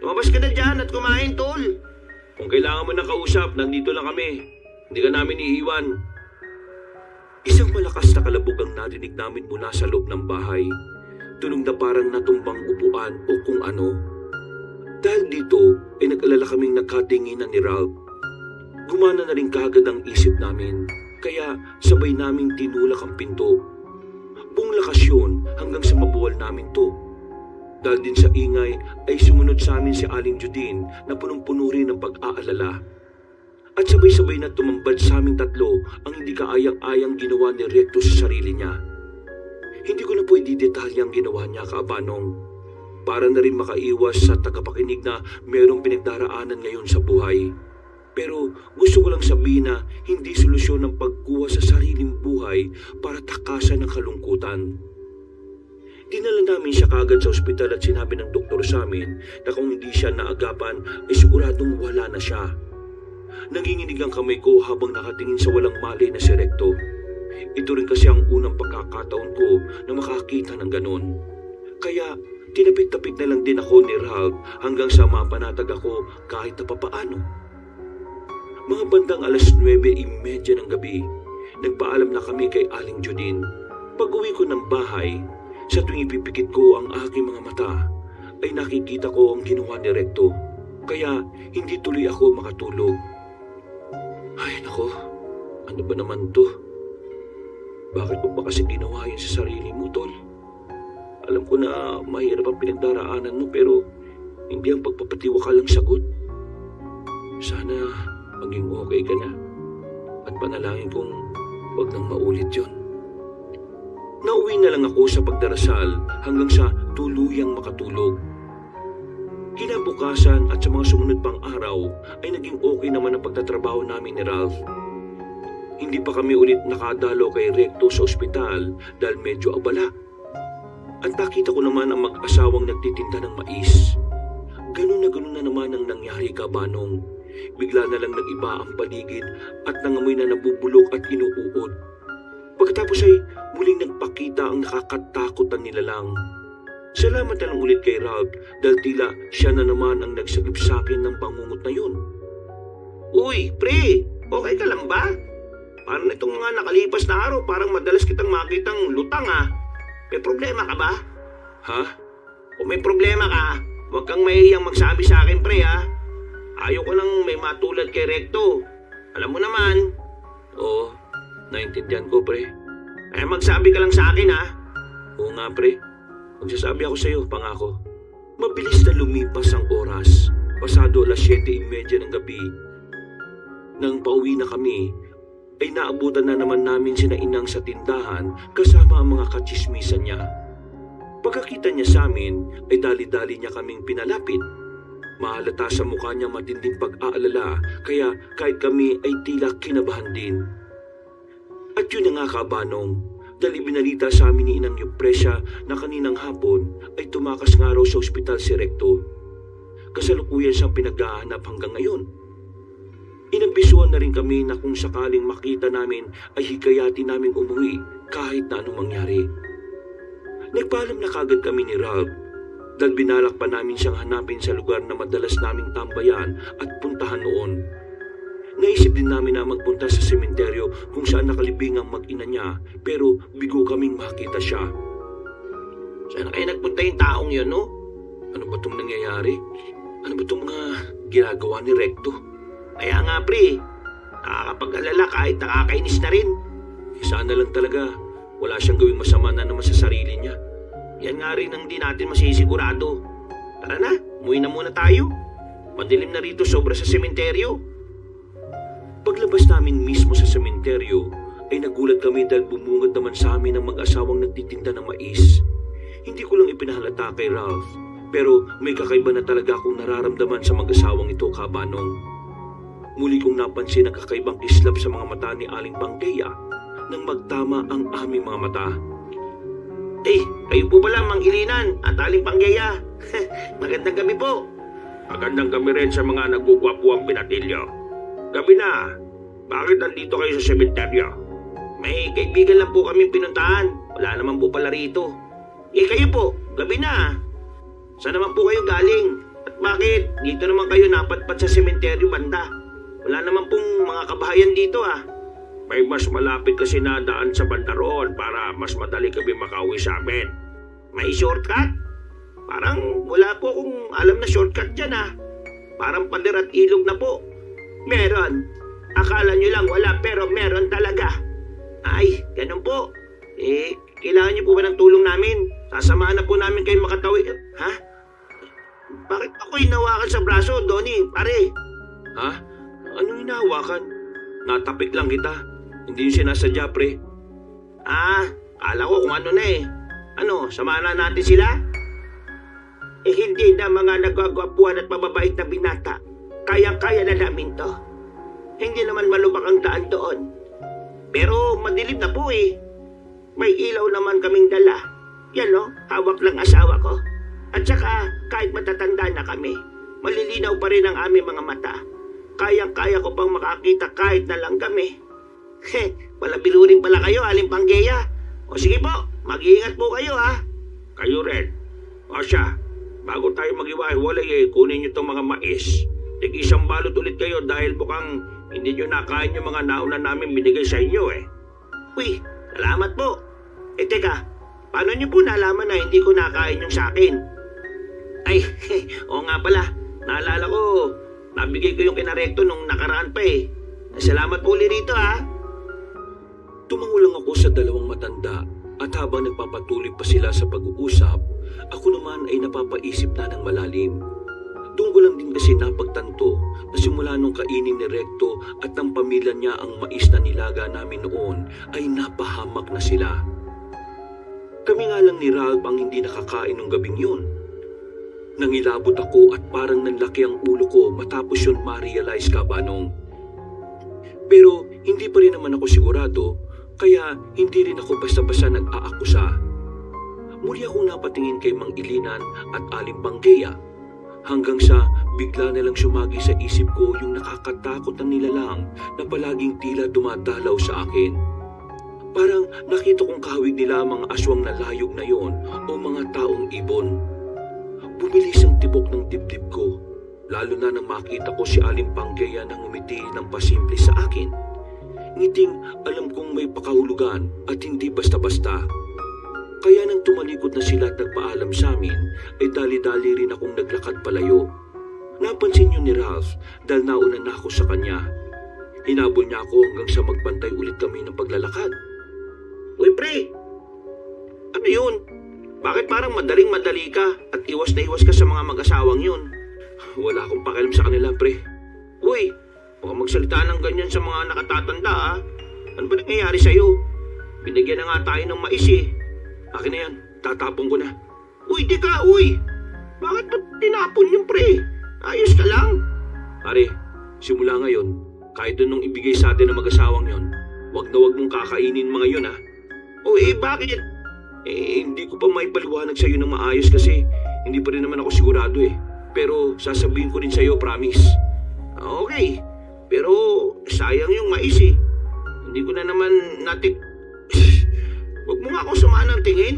Lumabas ka na dyan at kumain, Tol. Kung kailangan mo ng kausap, nandito lang kami. Hindi ka namin iiwan. Isang malakas na kalabog ang narinig namin mula sa loob ng bahay. Tunog na parang natumbang upuan o kung ano. Dahil dito ay nag-alala kaming nagkatinginan ni Ralph. Gumana na rin kaagad ang isip namin, kaya sabay naming tinulak ang pinto. Buong lakas yun hanggang sa mabuwal namin to. Dahil din sa ingay ay sumunod sa amin si Aling Judine na punong-puno rin ng pag-aalala. At sabay-sabay na tumambad sa aming tatlo ang hindi kaayang-ayang ginawa ni Recto sa sarili niya. Hindi ko na po ididetalye ang ginawa niya, Kaabanong. Para na rin makaiwas sa tagapakinig na merong pinagdaraanan ngayon sa buhay. Pero gusto ko lang sabihin na hindi solusyon ang pagkuha sa sariling buhay para takasan ng kalungkutan. Dinala namin siya kagad sa ospital at sinabi ng doktor sa amin na kung hindi siya naagapan ay siguradong wala na siya. Nanginginig ang kamay ko habang nakatingin sa walang malay na si Recto. Ito rin kasi ang unang pagkakataon ko na makakita ng ganon. Kaya tinapik-tapik na lang din ako ni Ralph hanggang sa mapanatag ako kahit na papaano. Mga bandang 9:30 ng gabi, nagpaalam na kami kay Aling Judin. Pag-uwi ko ng bahay, sa tuwing ipipikit ko ang aking mga mata, ay nakikita ko ang ginawa ni Recto. Kaya hindi tuloy ako makatulog. Ay nako, ano ba naman to? Bakit mo ba kasi ginawa yun sa sarili mo, Tol? Alam ko na mahirap ang pinagdaraanan mo pero hindi ang pagpapatiwakalang sagot. Sana maging okay ka na at panalangin kong wag nang maulit yun. Nauwi na lang ako sa pagdarasal hanggang sa tuluyang makatulog. Kinabukasan at sa mga sumunod pang araw ay naging okay naman ang pagtatrabaho namin ni Ralph. Hindi pa kami ulit nakadalo kay Recto sa ospital dahil medyo abala. At nakita ko naman ang mag-asawang nagtitinda ng mais. Ganun na naman ang nangyari, Kabanong. Bigla na lang nag-iba ang paligid at nangamoy na nabubulok at inuuod. Pagkatapos ay muling nagpakita ang nakakatakot na nilalang. Salamat na lang ulit kay Ralph dahil tila siya na naman ang nagsagip sa akin ng bangungot na yun. Uy, pre, okay ka lang ba? Parang itong mga nakalipas na araw, parang madalas kitang makitang lutang ah. May problema ka ba? Ha? Kung may problema ka, huwag kang mahihiyang magsabi sa akin, pre ha. Ayaw ko lang may matulad kay Recto. Alam mo naman. Oo, naintindihan ko, pre. Kaya magsabi ka lang sa akin ha. Oo nga, pre. Magsasabi ako sa iyo, pangako. Mabilis na lumipas ang oras. Pasado 7:30 ng gabi. Nang pauwi na kami, ay naabutan na naman namin sina Inang sa tindahan kasama ang mga katsismisan niya. Pagkakita niya sa amin, ay dali-dali niya kaming pinalapit. Mahalata sa mukha niya matinding pag-aalala, kaya kahit kami ay tila kinabahan din. At yun na nga, Kabanong, dahil ibinalita sa amin ni Inang Yupresya na kaninang hapon ay tumakas nga raw sa ospital si Recto. Kasalukuyan siyang pinaghahanap hanggang ngayon. Inabisuan na rin kami na kung sakaling makita namin ay hikayatin naming umuwi kahit na anong mangyari. Nagpaalam na kagad kami ni Ralph dahil binalak pa namin siyang hanapin sa lugar na madalas naming tambayan at puntahan noon. Naisip din namin na magpunta sa sementeryo kung saan nakalibing ang mag-ina niya pero bigo kaming makita siya. Saan kayo nagpunta yung taong yun, no? Ano ba itong nangyayari? Ano ba itong mga ginagawa ni Recto? Kaya nga pre, nakakapag-alala kahit nakakainis na rin. Sana lang talaga wala siyang gawing masama na naman sa sarili niya. Yan nga rin ang di natin masisigurado. Tara na, umuwi na muna tayo. Madilim na rito sobra sa sementeryo. Paglabas namin mismo sa sementeryo, ay nagulat kami dahil bumungad naman sa amin ang mag-asawang nagtitinda ng mais. Hindi ko lang ipinahalata kay Ralph, pero may kakaiba na talaga akong nararamdaman sa mag-asawang ito, Kabanong. Muli kong napansin ang kakaibang kislap sa mga mata ni Aling Pangkea nang magtama ang aming mga mata. Kayo po pala, Mang Ilinan at Aling Panggeya. Magandang gabi po. Magandang gabi rin sa mga nagugwapuang pinatilyo. Gabi na, bakit nandito kayo sa sementeryo? May kaibigan lang po kami pinuntahan. Wala naman po pala rito. Kayo po, gabi na. Saan naman po kayo galing? At bakit dito naman kayo napadpad sa sementeryo banda? Wala naman pong mga kabahayan dito ah. May mas malapit kasi na daan sa banda roon para mas madali kami makauwi sa amin. May shortcut? Parang wala po akong alam na shortcut dyan ah. Parang pader at ilog na po. Meron. Akala nyo lang wala pero meron talaga. Ay, ganun po. Kailangan nyo po ba ng tulong namin? Sasamahan na po namin kayo makatawid. Ha? Bakit ako hinawakan sa braso, Donnie, pare? Ha? Ano hinahawakan? Natapik lang kita. Hindi yung sinasadya, pre. Kala ko kung ano na eh. Ano, samahan na natin sila? Eh hindi na mga nagwagwapuan at mababait na binata. Kayang-kaya na namin to. Hindi naman malubak ang daan doon. Pero madilim na po eh. May ilaw naman kaming dala. Yan no, hawak lang asawa ko. At saka kahit matatanda na kami, malilinaw pa rin ang aming mga mata. Kayang-kaya ko pang makakita kahit na lang kami. Wala biruring pala kayo, Aling Panggeya. O sige po, mag-iingat po kayo ha. Kayo rin. O siya, bago tayo mag-iwahiwalay kunin nyo itong mga mais. Tig-isang balot ulit kayo dahil mukhang hindi nyo nakain yung mga nauna namin binigay sa inyo eh. Uy, salamat po. Eh teka, paano nyo po nalaman na hindi ko nakain yung sa akin? Ay, oo nga pala. Naalala ko, nabigay ko yung kinarekto nung nakaraan pa eh. Salamat po ulit rito ha. Tumango lang ako sa dalawang matanda at habang nagpapatuloy pa sila sa pag-uusap, ako naman ay napapaisip na ng malalim. Doon ko lang din kasi napagtanto na simula nung kainin ni Recto at ng pamilya niya ang mais na nilaga namin noon ay napahamak na sila. Kami nga lang ni Ralph ang hindi nakakain ng gabing yun. Nangilabot ako at parang nanlaki ang ulo ko matapos yun ma-realize ka, Banong. Pero hindi pa rin naman ako sigurado kaya hindi rin ako basta-basta nag-aakusa. Muli akong napatingin kay Mang Ilinan at Aling Panggeya hanggang sa bigla na lang sumagi sa isip ko yung nakakatakot na nilalang na palaging tila dumadalaw sa akin. Parang nakita kong kahawig nila ang mga aswang na layog na yon o mga taong ibon. Bumilis ang tibok ng dibdib ko, lalo na nang makita ko si Aling Panggeya na ngumiti ng pasimple sa akin. Ngiting alam kong may pakahulugan at hindi basta-basta. Kaya nang tumalikod na sila at nagpaalam sa amin, ay dali-dali rin akong naglakad palayo. Napansin yun ni Ralph dahil nauna na ako sa kanya. Hinabol niya ako hanggang sa magbantay ulit kami ng paglalakad. Uy pre, ano yun? Bakit parang madaling-madali ka at iwas na iwas ka sa mga mag-asawang yun? Wala akong pakialam sa kanila, pre. Uy, baka magsalita ng ganyan sa mga nakatatanda ha. Ano ba nangyayari sa'yo? Binigyan na nga tayo ng mais eh. Akin na yan, tatapon ko na. Uy, di ka, uy! Bakit ba tinapon yung pre? Ayos ka lang? Pare, simula ngayon, kahit nung ibigay sa atin ng mag-asawang yon, wag na wag mong kakainin mga yun ha. O bakit? Hindi ko pa maipaliwanag sa'yo ng maayos kasi hindi pa rin naman ako sigurado eh. Pero sasabihin ko rin sa'yo, promise. Okay, pero sayang yung mais eh. Hindi ko na naman natin... Huwag mo nga ako sumaan ng tingin.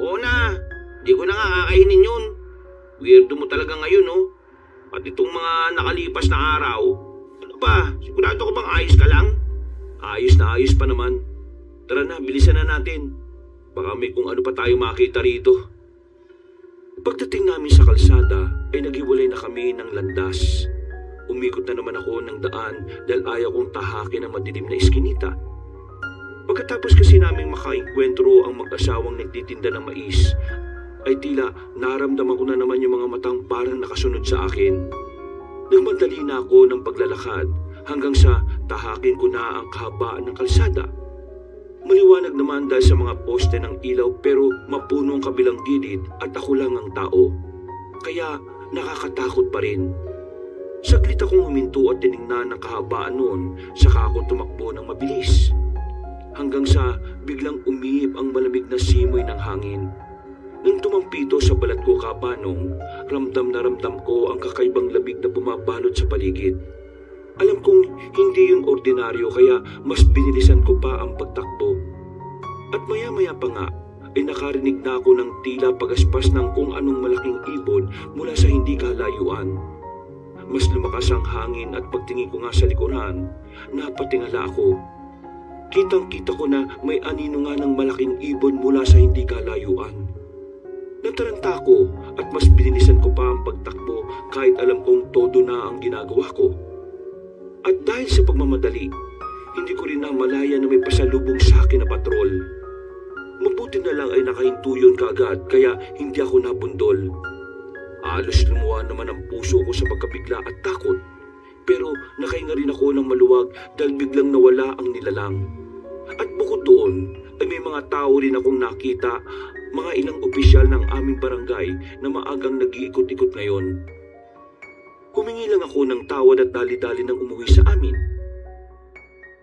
Oo na, hindi ko na nga kakainin yun. Weirdo mo talaga ngayon no? Pati itong mga nakalipas na araw. Ano ba, sigurado ko bang ayos ka lang? Ayos na ayos pa naman. Tara na, bilisan na natin. Baka may kung ano pa tayo makita rito. Pagdating namin sa kalsada ay naghiwalay na kami ng landas. Umikot na naman ako ng daan dahil ayaw kong tahakin ang madilim na iskinita. Pagkatapos kasi naming makainkwentro ang mag-asawang nagtitinda ng mais, ay tila naramdaman ko na naman yung mga matang parang nakasunod sa akin. Nagmadali na ako ng paglalakad hanggang sa tahakin ko na ang kahabaan ng kalsada. Maliwanag naman dahil sa mga poste ng ilaw pero mapuno ang kabilang gilid at ako lang ang tao. Kaya nakakatakot pa rin. Saglit akong huminto at tiningnan ang kahabaan noon saka ako tumakbo ng mabilis. Hanggang sa biglang umihip ang malamig na simoy ng hangin. Nang tumampito sa balat ko kabanong, ramdam na ramdam ko ang kakaibang lamig na bumabalot sa paligid. Alam kong hindi yun ordinaryo kaya mas binilisan ko pa ang pagtakbo. At maya-maya pa nga ay nakarinig na ako ng tila pagaspas ng kung anong malaking ibon mula sa hindi kalayuan. Mas lumakas ang hangin at pagtingin ko nga sa likuran, napatingala ako. Kitang-kita ko na may anino nga ng malaking ibon mula sa hindi kalayuan. Nataranta ko at mas binilisan ko pa ang pagtakbo kahit alam kong todo na ang ginagawa ko. At dahil sa pagmamadali, hindi ko rin namalaya na may pasalubong sa akin na patrol. Mabuti na lang ay nakahinto yun kaagad kaya hindi ako nabundol. Halos lumuha naman ang puso ko sa pagkabigla at takot. Pero nakahinga rin ako ng maluwag dahil biglang nawala ang nilalang. At bukod doon ay may mga tao rin akong nakita, mga ilang opisyal ng aming barangay na maagang nag-iikot-ikot ngayon. Humingi lang ako ng tawad at dali-dali nang umuwi sa amin.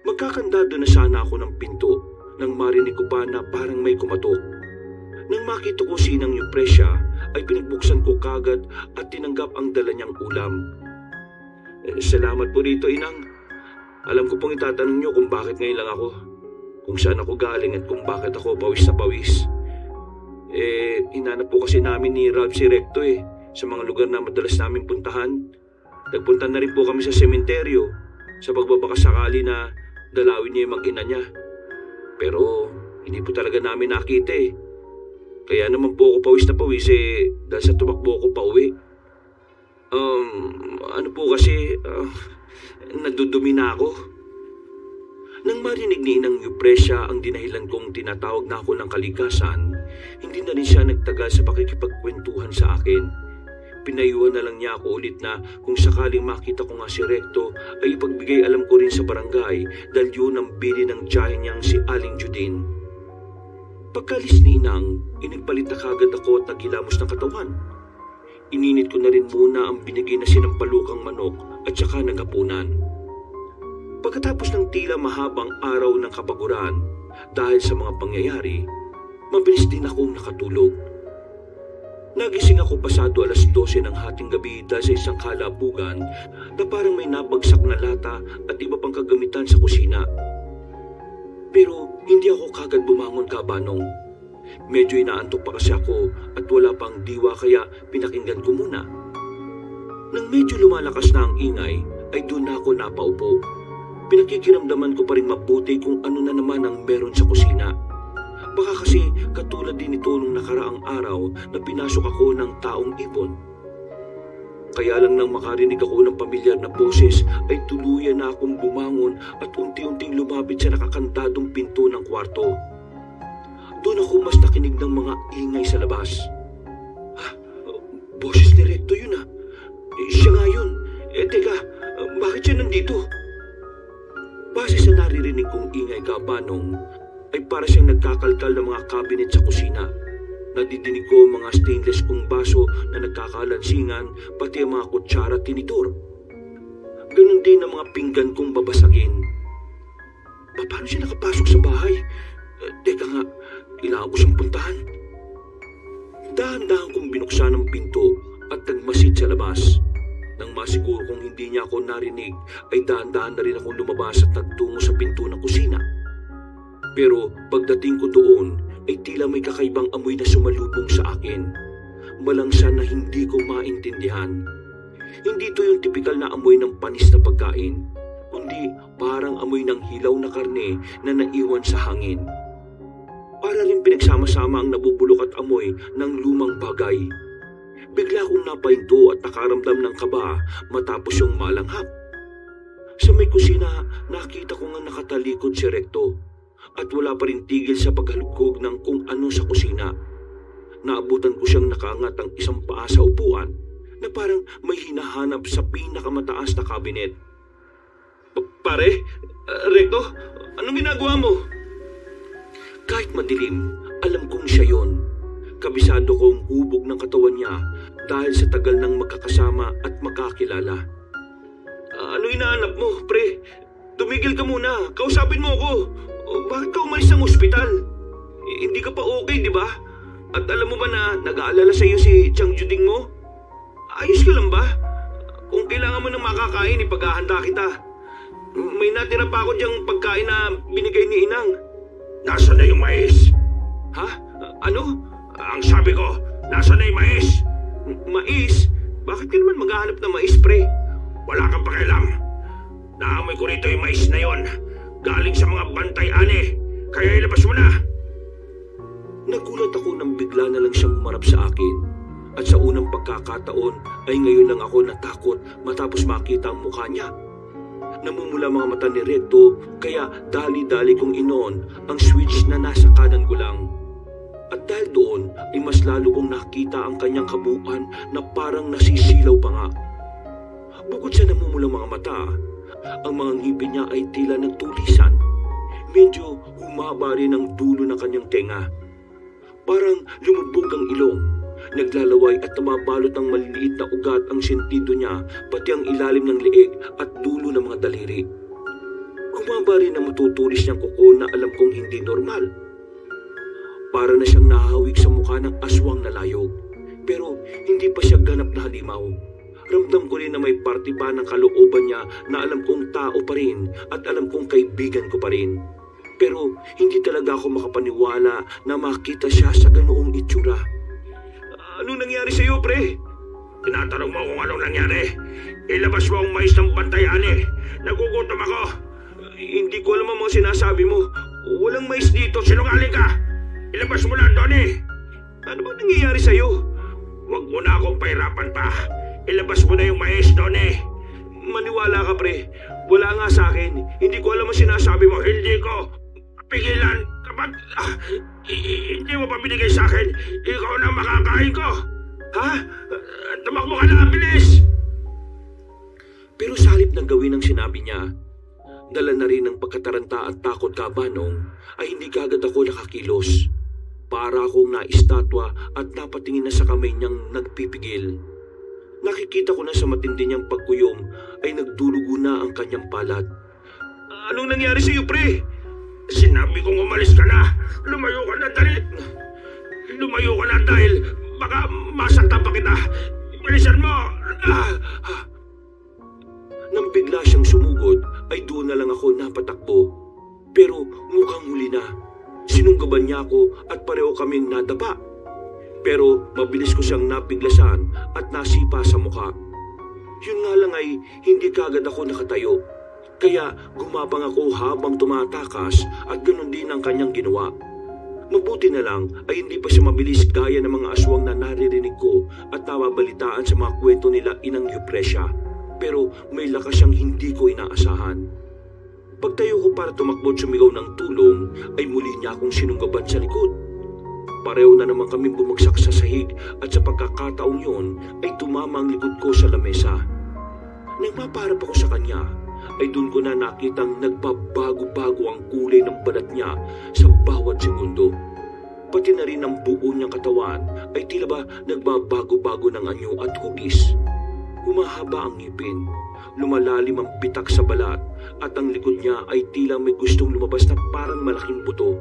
Magkakandado na sana ako ng pinto nang marinig ko pa na parang may kumatok. Nang makita ko si Inang Eupresia ay pinagbuksan ko kagad at tinanggap ang dala niyang ulam. Salamat po rito, Inang. Alam ko pong itatanong niyo kung bakit ngayon lang ako, kung saan ako galing at kung bakit ako pawis na pawis. Hinanap po kasi namin ni Ralph si Recto sa mga lugar na madalas namin puntahan. Nagpunta na rin po kami sa sementeryo sa pagbabakasakali na dalawin niya yung mag-ina niya. Pero hindi po talaga namin nakita Kaya naman po ako pawis na pawis dahil sa tumakbo ako pauwi. Ano po kasi, nadudumi na ako. Nang marinig ni Inang Eupresia ang dinahilan kong tinatawag na ako ng kalikasan, hindi na rin siya nagtagal sa pakikipagkwentuhan sa akin. Pinayuhan na lang niya ako ulit na kung sakaling makita ko nga si Recto ay ipagbigay alam ko rin sa barangay dahil yun ang bili ng tiyahin niyang si Aling Judin. Pagkalis ni Inang, inigpalit na kagad ako at naghilamos ng katawan. Ininit ko na rin muna ang binigay na sinampalukang manok at saka nagapunan. Pagkatapos ng tila mahabang araw ng kabaguran dahil sa mga pangyayari, mabilis din akong nakatulog. Nagising ako pasado 12:00 ng hating gabi dahil sa isang kalabugan na parang may nabagsak na lata at iba pang kagamitan sa kusina. Pero hindi ako kagad bumangon, Kabanong. Medyo inaantok pa kasi ako at wala pang diwa kaya pinakinggan ko muna. Nang medyo lumalakas na ang ingay ay doon na ako napaupo. Pinakikiramdaman ko pa rin mabuti kung ano na naman ang meron sa kusina. Baka kasi katulad din ito nung nakaraang araw na pinasok ako ng taong ibon. Kaya lang nang makarinig ako ng pamilyar na boses ay tuluyan na akong bumangon at unti-unting lumapit sa nakakantadong pinto ng kwarto. Doon ako mas nakinig ng mga ingay sa labas. Boses ni Recto yun siya nga yun. Teka, bakit siya nandito? Base sa naririnig kong ingay, Kabanong, ay para siyang nagkakalkal ng mga cabinet sa kusina. Nadidinig ko ang mga stainless kong baso na nagkakalansingan, pati ang mga kutsara at tinidor. Ganon din ang mga pinggan kong babasagin. Paano siya nakapasok sa bahay? Teka nga, kailangan ko siyang puntahan. Dahan-dahan kong binuksan ang pinto at nagmasid sa labas. Nang masiguro kong hindi niya ako narinig, ay dahan-dahan na rin akong lumabas at nagtungo sa pinto ng kusina. Pero pagdating ko doon, ay tila may kakaibang amoy na sumalubong sa akin. Malangsa na hindi ko maintindihan. Hindi ito yung tipikal na amoy ng panis na pagkain, kundi parang amoy ng hilaw na karne na naiwan sa hangin. Para rin pinagsama-sama ang nabubulok at amoy ng lumang bagay. Bigla akong napahinto at nakaramdam ng kaba matapos yung malanghap. Sa may kusina, nakita ko nga nakatalikod si Recto at wala pa rin tigil sa paghalugkog ng kung ano sa kusina. Naabutan ko siyang nakaangat ang isang paa sa upuan na parang may hinahanap sa pinakamataas na kabinet. Pare, Recto, anong ginagawa mo? Kahit madilim, alam kong siya yon. Kabisado kong hubog ng katawan niya dahil sa tagal ng magkakasama at magkakilala. Ano inaanap mo, pre? Tumigil ka muna. Kausapin mo ako. Bakit ka umalis ng ospital? Hindi ka pa okay, di ba? At alam mo ba na nag-aalala sa iyo si Chang Juding mo? Ayos ka lang ba? Kung kailangan mo ng makakain, ipaghahanda kita. May natira pa ako diyang pagkain na binigay ni Inang. Nasaan na yung mais? Ha? Ano? Ang sabi ko, nasaan na yung mais? Mais? Bakit ka naman maghahanap ng mais, pre? Wala kang pakialam. Naamoy ko rito yung mais na yon. Galing sa mga bantay-ani. Kaya ilabas mo na. Nagulat ako nang bigla na lang siyang umarap sa akin. At sa unang pagkakataon ay ngayon lang ako natakot matapos makita ang mukha niya. Namumula mga mata ni Recto kaya dali-dali kong inon ang switch na nasa kanan ko lang. At dahil doon ay mas lalo kong nakita ang kanyang kabuuan na parang nasisilaw pa nga. Bukod sa namumulang mga mata, ang mga ngipin niya ay tila nagtulisan. Medyo humaba rin ang dulo ng kanyang tenga. Parang lumubog ang ilong. Naglalaway at namabalot ng maliliit na ugat ang sentido niya, pati ang ilalim ng leeg at dulo ng mga daliri. Humaba rin ang matutulis niyang kuko na alam kong hindi normal. Para na siyang nahahawig sa mukha ng aswang na layog. Pero hindi pa siya ganap na halimaw. Ramdam ko rin na may parte pa ng kalooban niya na alam kong tao pa rin at alam kong kaibigan ko pa rin. Pero hindi talaga ako makapaniwala na makita siya sa ganoong itsura. Ano nangyari sa iyo, pre? Tinatanong mo kung anong nangyari. Ilabas mo ang mais ng bantayan eh. Nagugutom ako. Hindi ko alam ang mga sinasabi mo. Walang mais dito. Sinungaling ka. Ilabas mo na, Donnie. Ano ba nangyayari sa iyo? Huwag mo na akong pahirapan pa. Ilabas mo na yung mais, Donnie. Maniwala ka, pre. Wala nga sa akin. Hindi ko alam ang sinasabi mo. Hindi ko pigilan kapag hindi mo pa binigay sa akin. Ikaw na makakain ko. Ha? Tumakbo ka na, bilis! Pero sa halip ng gawin ang sinabi niya, dala na rin ng pagkataranta at takot kabanong, ay hindi kagad ako nakakilos. Para akong naistatwa at napatingin na sa kamay niyang nagpipigil. Nakikita ko na sa matindi niyang pagkuyom ay nagdulugo na ang kanyang palat. Anong nangyari sa iyo, pre? Sinabi kong umalis ka na. Lumayo ka na, dali. Lumayo ka na dahil baka masaktan pa kita. Bilisan mo. Nang bigla siyang sumugod, ay doon na lang ako napatakbo. Pero mukhang huli na. Sinunggaban niya ako at pareho kaming nadapa. Pero mabilis ko siyang napiglasan at nasipa sa mukha. Yun nga lang ay hindi kagad ako nakatayo. Kaya gumapang ako habang tumatakas at ganoon din ang kanyang ginawa. Mabuti na lang ay hindi pa siya mabilis gaya ng mga aswang na naririnig ko at nawabalitaan sa mga kwento nila Inang Eupresia. Pero may lakas siyang hindi ko inaasahan. Pagtayo ko para tumakbo at sumigaw ng tulong ay muli niya akong sinunggaban sa likod. Pareho na naman kaming bumagsak sa sahig at sa pagkakataong yun ay tumama ang likod ko sa lamesa. Nang maparap ako sa kanya, ay doon ko na nakitang nagbabago-bago ang kulay ng balat niya sa bawat segundo. Pati na rin ang buo niyang katawan ay tila ba nagbabago-bago ng anyo at hugis. Humahaba ang ngipin, lumalalim ang pitak sa balat at ang likod niya ay tila may gustong lumabas na parang malaking buto.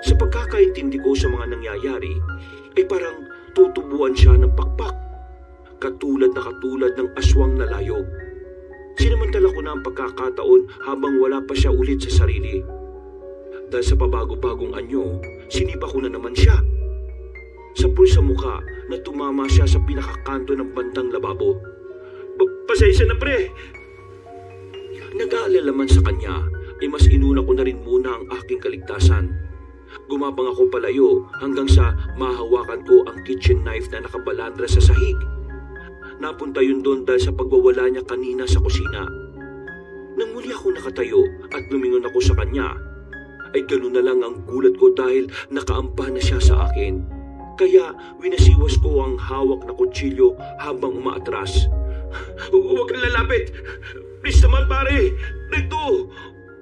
Sa pagkakaintindi ko sa mga nangyayari, ay parang tutubuan siya ng pakpak, katulad ng aswang na layog. Sinamantala ko na ang pagkakataon habang wala pa siya ulit sa sarili. Dahil sa pabago-bagong anyo, sinipa ko na naman siya. Sa pulsa mukha na tumama siya sa pinakakanto ng bandang lababo. Pasensya na, pre. Nag-aalala man sa kanya, ay mas inuna ko na rin muna ang aking kaligtasan. Gumapang ako palayo hanggang sa mahawakan ko ang kitchen knife na nakabalandra sa sahig. Napunta yun doon dahil sa pagwawala niya kanina sa kusina. Nang muli ako nakatayo at lumingon ako sa kanya, ay ganoon na lang ang gulat ko dahil nakaampa na siya sa akin. Kaya winasiwas ko ang hawak na kutsilyo habang umaatras. Huwag kang lalapit! Please naman, pare! Rito!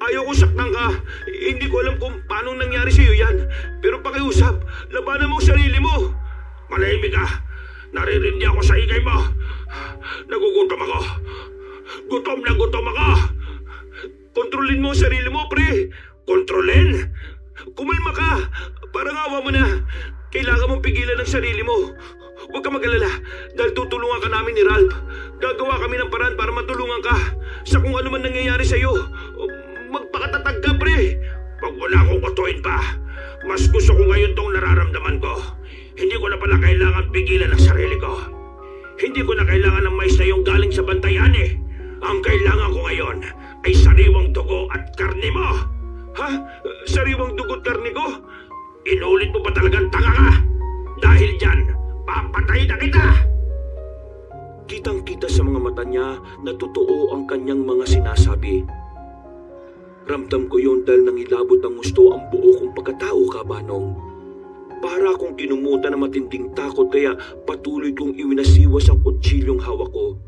Ayaw ko saktan ka. Hindi ko alam kung paano nangyari sa iyo yan. Pero pakiusap, labanan mo ang sarili mo. Malahimik ka. Naririndi ako sa ingay mo. Nagugutom ako. Gutom na gutom ako. Kontrolin mo ang sarili mo, pre. Kontrolin? Kumalma ka. Parang awa mo na. Kailangan mong pigilan ang sarili mo. Huwag ka mag-alala dahil tutulungan ka namin ni Ralph. Gagawa kami ng paraan para matulungan ka sa kung ano man nangyayari sa iyo. Magpakatatag ka, pre. Pag wala akong kutuin pa, mas gusto ko ngayon tong nararamdaman ko. Hindi ko na pala kailangan pigilan ang sarili ko. Hindi ko na kailangan ng mais na yung galing sa bantayan eh. Ang kailangan ko ngayon ay sariwang dugo at karne mo. Ha? Sariwang dugo't karne ko? Inulit mo pa talagang tanga ka? Dahil dyan, papatay na kita! Kitang-kita sa mga mata niya na totoo ang kanyang mga sinasabi. Ramdam ko yon dahil nangilabot ng gusto ang buo kong pagkatao, kabanong. Para akong kinumutan ng matinding takot kaya patuloy kong iwinasiwas ang kutsilyong hawak ko.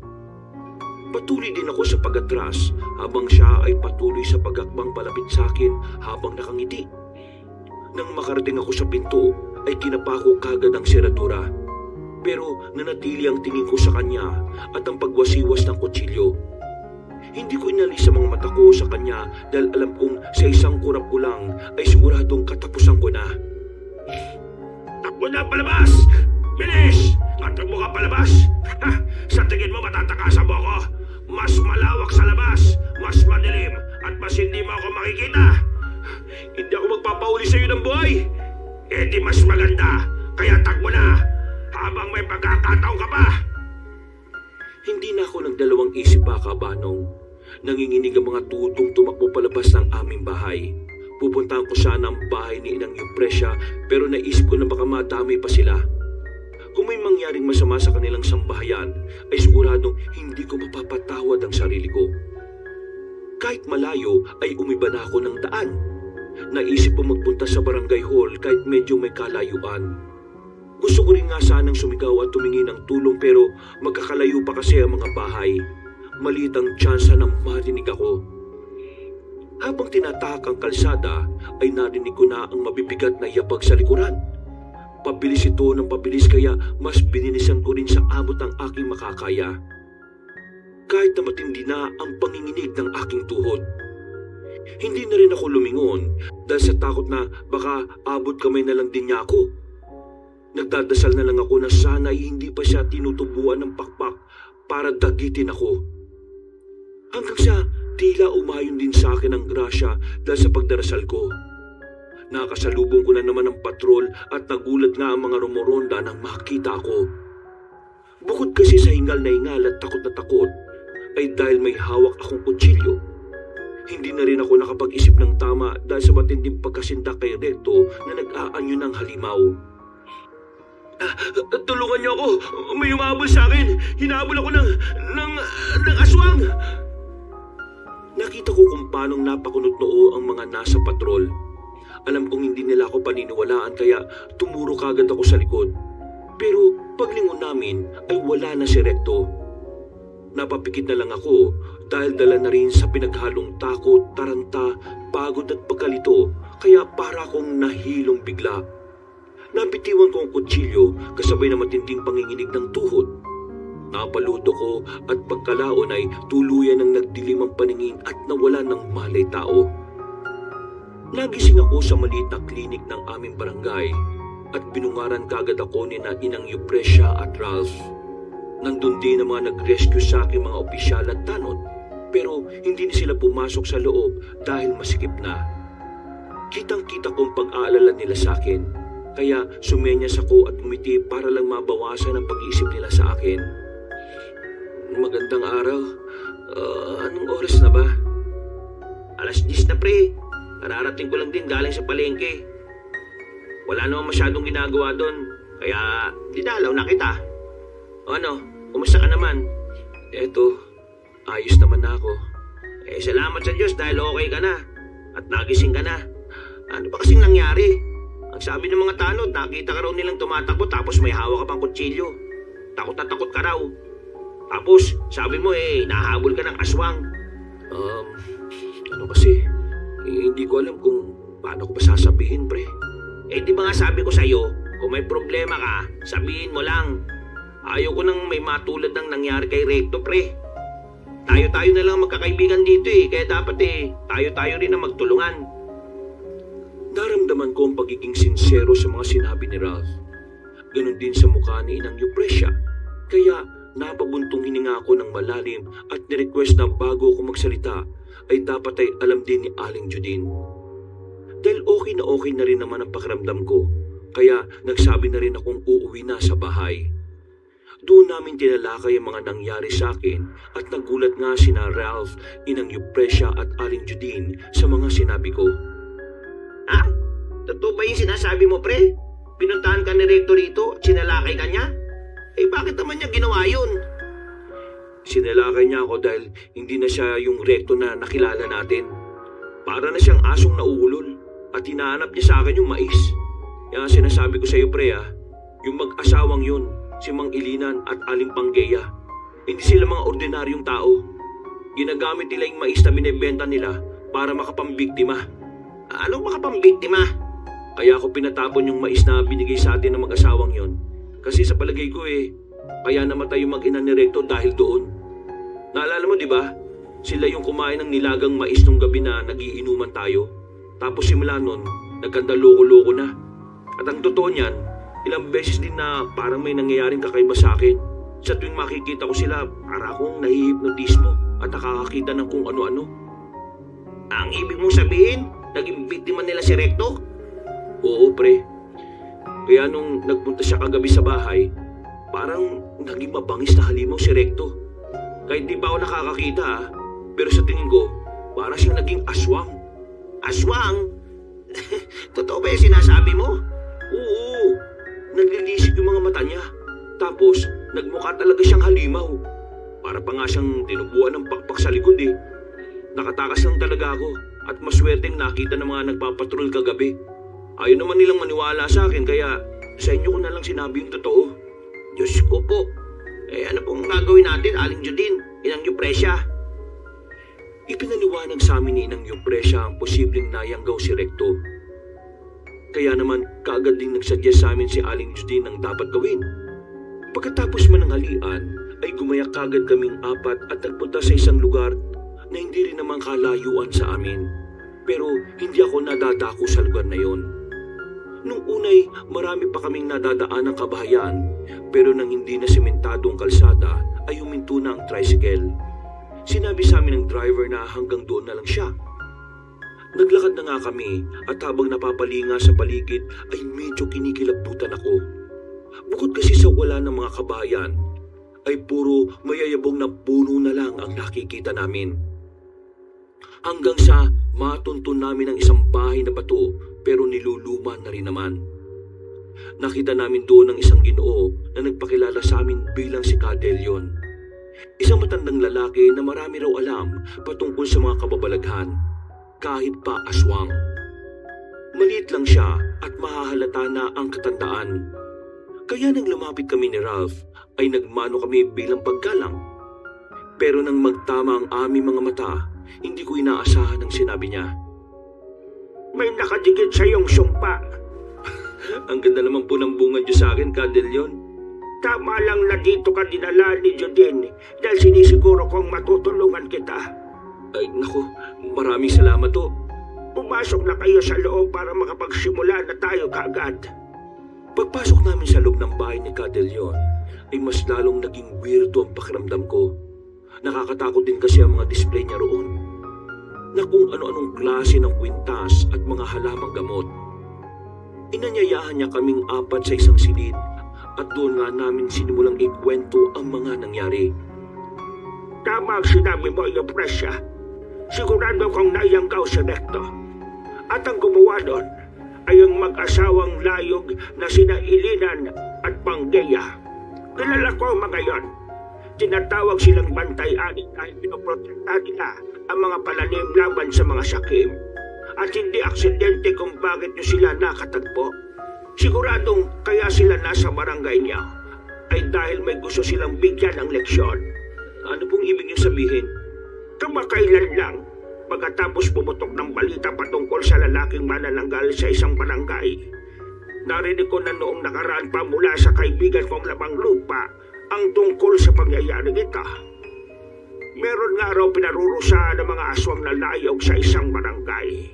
Patuloy din ako sa pag-atras habang siya ay patuloy sa pagakbang palapit sa akin habang nakangiti. Nang makarating ako sa pinto ay kinapa ko kagad ang seradura. Pero nanatili ang tingin ko sa kanya at ang pagwasiwas ng kutsilyo. Hindi ko inalis sa mga mata ko sa kanya dahil alam kong sa isang kurap ko lang ay siguradong katapusan ko na. Takbo na palabas! Bilis! Takbo ka palabas! Ha! Sa tingin mo matatakasan mo ako? Mas malawak sa labas, mas madilim, at mas hindi mo ako makikita. Hindi ako magpapauli sa iyo ng buhay. Eh di mas maganda, kaya takbo na, habang may pagkakataon ka pa. Hindi na ako nagdalawang isip pa, Kabanong. Nanginginig ang mga tutong tumakbo palabas ng aming bahay. Pupuntahan ko sana ang bahay ni Inang Eupresia pero naisip ko na baka madami pa sila. Kung may mangyaring masama sa kanilang sambahayan, ay siguradong hindi ko mapapatawad ang sarili ko. Kahit malayo ay umiba na ako ng daan. Naisip ko magpunta sa barangay hall kahit medyo may kalayuan. Gusto ko rin nga sanang sumigaw at tumingi ng tulong pero magkakalayo pa kasi ang mga bahay. Maliit ang tsansa na marinig ako. Habang tinatahak ang kalsada ay narinig ko na ang mabibigat na yapag sa likuran. Pabilis ito ng pabilis kaya mas binilisan ko rin sa abot ng aking makakaya. Kahit na matindi na ang panginginig ng aking tuhod. Hindi na rin ako lumingon dahil sa takot na baka abot kamay na lang din niya ako. Nagdadasal na lang ako na sana ay hindi pa siya tinutubuan ng pakpak para dagitin ako. Hanggang sa tila umayon din sa akin ang grasya dahil sa pagdarasal ko. Nakasalubong ko na naman ang patrol at nagulat nga ang mga rumoronda nang makita ako. Bukod kasi sa hingal na hingal at takot na takot, ay dahil may hawak akong kutsilyo. Hindi na rin ako nakapag-isip ng tama dahil sa matinding pagkasinda kay Recto na nag-aanyo ng halimaw. Tulungan niyo ako! May umabol sa akin! Hinabol ako ng aswang! Nakita ko kung paanong napakunot noo ang mga nasa patrol. Alam kong hindi nila ako paniniwalaan kaya tumuro kagad ako sa likod. Pero paglingon namin ay wala na si Recto. Napapikit na lang ako dahil dala na rin sa pinaghalong takot, taranta, pagod at pagkalito kaya para akong nahilong bigla. Napitiwan ko ang kutsilyo kasabay na matinding panginginig ng tuhod. Napaluto ko at pagkalaon ay tuluyan ng nagdilim ang paningin at nawala ng malay tao. Nagising ako sa maliit na klinik ng aming barangay at binungaran kagad ako ni na Inang Eupresia at Ralph. Nandun din ang mga nag-rescue sa aking mga opisyal at tanod pero hindi na sila pumasok sa loob dahil masikip na. Kitang-kita kong pag-aalala nila sa akin kaya sumenyas ako at umiti para lang mabawasan ang pag-iisip nila sa akin. Magandang araw. Anong oras na ba? Alas 10 na pre. Kararating ko lang din galing sa palengke. Wala namang masyadong ginagawa doon, kaya dinalaw na kita. O ano, kumusta ka naman? Eto, ayos naman na ako. Salamat sa Diyos dahil okay ka na at nagising ka na. Ano ba kasing nangyari? Ang sabi ng mga tanod, nakita ka raw nilang tumatakbo tapos may hawak ka pang kutsilyo. Takot na takot ka raw. Tapos, sabi mo nahabol ka ng aswang. Ano kasi? Hindi ko alam kung paano ko ba sasabihin, pre. Di ba nga sabi ko sa'yo, kung may problema ka, sabihin mo lang. Ayaw ko nang may matulad ng nangyari kay Recto, pre. Tayo-tayo na lang magkakaibigan dito kaya dapat tayo-tayo rin na magtulungan. Naramdaman ko ang pagiging sincero sa mga sinabi ni Ralph. Ganon din sa mukha ni Inang Eupresia. Kaya napabuntong hininga ako ng malalim at nirequest na bago ako magsalita ay dapat ay alam din ni Aling Judine. Dahil okay na rin naman ang pakiramdam ko, kaya nagsabi na rin akong uuwi na sa bahay. Doon namin tinalakay ang mga nangyari sa akin at nagulat nga sina Ralph, Inang Eupresia at Aling Judine sa mga sinabi ko. Ha? Totoo ba yung sinasabi mo, pre? Pinuntahan ka ni Recto rito at sinalakay ka niya? Bakit naman niya ginawa yun? Sinalakay niya ako dahil hindi na siya yung Recto na nakilala natin. Para na siyang asong nauulol at hinahanap niya sa akin yung mais. Kaya sinasabi ko sa iyo, pre, yung mag-asawang yun, si Mang Ilinan at Aling Panggeya. Hindi sila mga ordinaryong tao. Ginagamit nila yung mais na binibenta nila para makapambiktima. Anong makapambiktima? Kaya ako pinatapon yung mais na binigay sa atin ng mag-asawang yon. Kasi sa palagay ko kaya namatay yung mag-ina ni Recto dahil doon. Naalala mo, di ba? Sila yung kumain ng nilagang mais nung gabi na nagiinuman tayo. Tapos simula nun, nagkanda loko-loko na. At ang totoo niyan, ilang beses din na parang may nangyayaring kakaiba sa akin. Sa tuwing makikita ko sila, para akong nahihipnotismo at nakakakita ng kung ano-ano. Ang ibig mong sabihin, naging biktima nila si Recto? Oo, pre. Kaya nung nagpunta siya kagabi sa bahay, parang naging mabangis na halimaw si Recto. Kahit di pa ako nakakakita pero sa tingin ko, parang siyang naging aswang. Aswang? Totoo ba yung sinasabi mo? Oo, naglilisik yung mga mata niya. Tapos, nagmukha talaga siyang halimaw. Para pa nga siyang tinubuan ng pakpak sa likod Nakatakas lang talaga ako at maswerteng nakita ng mga nagpapatrol kagabi. Ayaw naman nilang maniwala sa akin kaya sa inyo ko na lang sinabi yung totoo. Diyos ko po. Ano pong gagawin natin, Aling Judin? Inang Yupresya? Ipinaliwanag sa amin ni Inang Yupresya ang posibleng nayanggaw si Recto. Kaya naman kaagad ding nagsuggest sa amin si Aling Judin ang dapat gawin. Pagkatapos mananghalian ay gumayak kagad kaming apat at nagpunta sa isang lugar na hindi rin naman kalayuan sa amin. Pero hindi ako nadadako sa lugar na yon. Nung unay marami pa kaming nadadaan ng kabahayan pero nang hindi na sementadong kalsada ay huminto na ang tricycle. Sinabi sa amin ng driver na hanggang doon na lang siya. Naglakad na nga kami at habang napapalinga sa paligid ay medyo kinikilabutan ako. Bukod kasi sa wala ng mga kabayan, ay puro mayayabong na puno na lang ang nakikita namin. Hanggang sa matuntun namin ang isang bahay na bato pero niluluma na rin naman. Nakita namin doon ang isang Ginoo na nagpakilala sa amin bilang si Cadelion. Isang matandang lalaki na marami raw alam patungkol sa mga kababalaghan, kahit pa aswang. Maliit lang siya at mahahalata na ang katandaan. Kaya nang lumapit kami ni Ralph ay nagmano kami bilang paggalang. Pero nang magtama ang aming mga mata, hindi ko inaasahan ang sinabi niya. May nakadikit sa iyong sumpa. Ang ganda naman po ng bunga niyo sa akin, Cadelion. Tama lang na dito ka dinala ni Judin dahil sinisiguro kong matutulungan kita. Ay, naku, maraming salamat to. Pumasok na kayo sa loob para makapagsimula na tayo kaagad. Pagpasok namin sa loob ng bahay ni Cadelion, ay mas lalong naging weirdo ang pakiramdam ko. Nakakatakot din kasi ang mga display niya roon. Na kung ano-anong klase ng kwintas at mga halamang gamot. Inanyayahan niya kaming apat sa isang silid at doon nga namin sinimulang ikwento ang mga nangyari. Tama ang sinabi mo, Yupresya. Sigurado kong naiyanggaw si Recto. At ang gumawa doon ay ang mag-asawang layog na sina Ilinan at Panggeya. Kilala ko ang mga yon. Tinatawag silang bantay-anin dahil pinoprotekta nila ang mga palanim laban sa mga sakim. At hindi aksidente kung bakit nyo sila nakatagpo. Siguradong kaya sila nasa barangay niya ay dahil may gusto silang bigyan ng leksyon. Ano pong ibig niyong sabihin? Kamakailan lang, pagkatapos pumutok ng balita patungkol sa lalaking manananggal sa isang barangay. Narinig ko na noong nakaraan pa mula sa kaibigan kong Labang Lupa ang tungkol sa pangyayaring ito. Meron nga raw pinarurusahan ng mga aswang na layog sa isang barangay.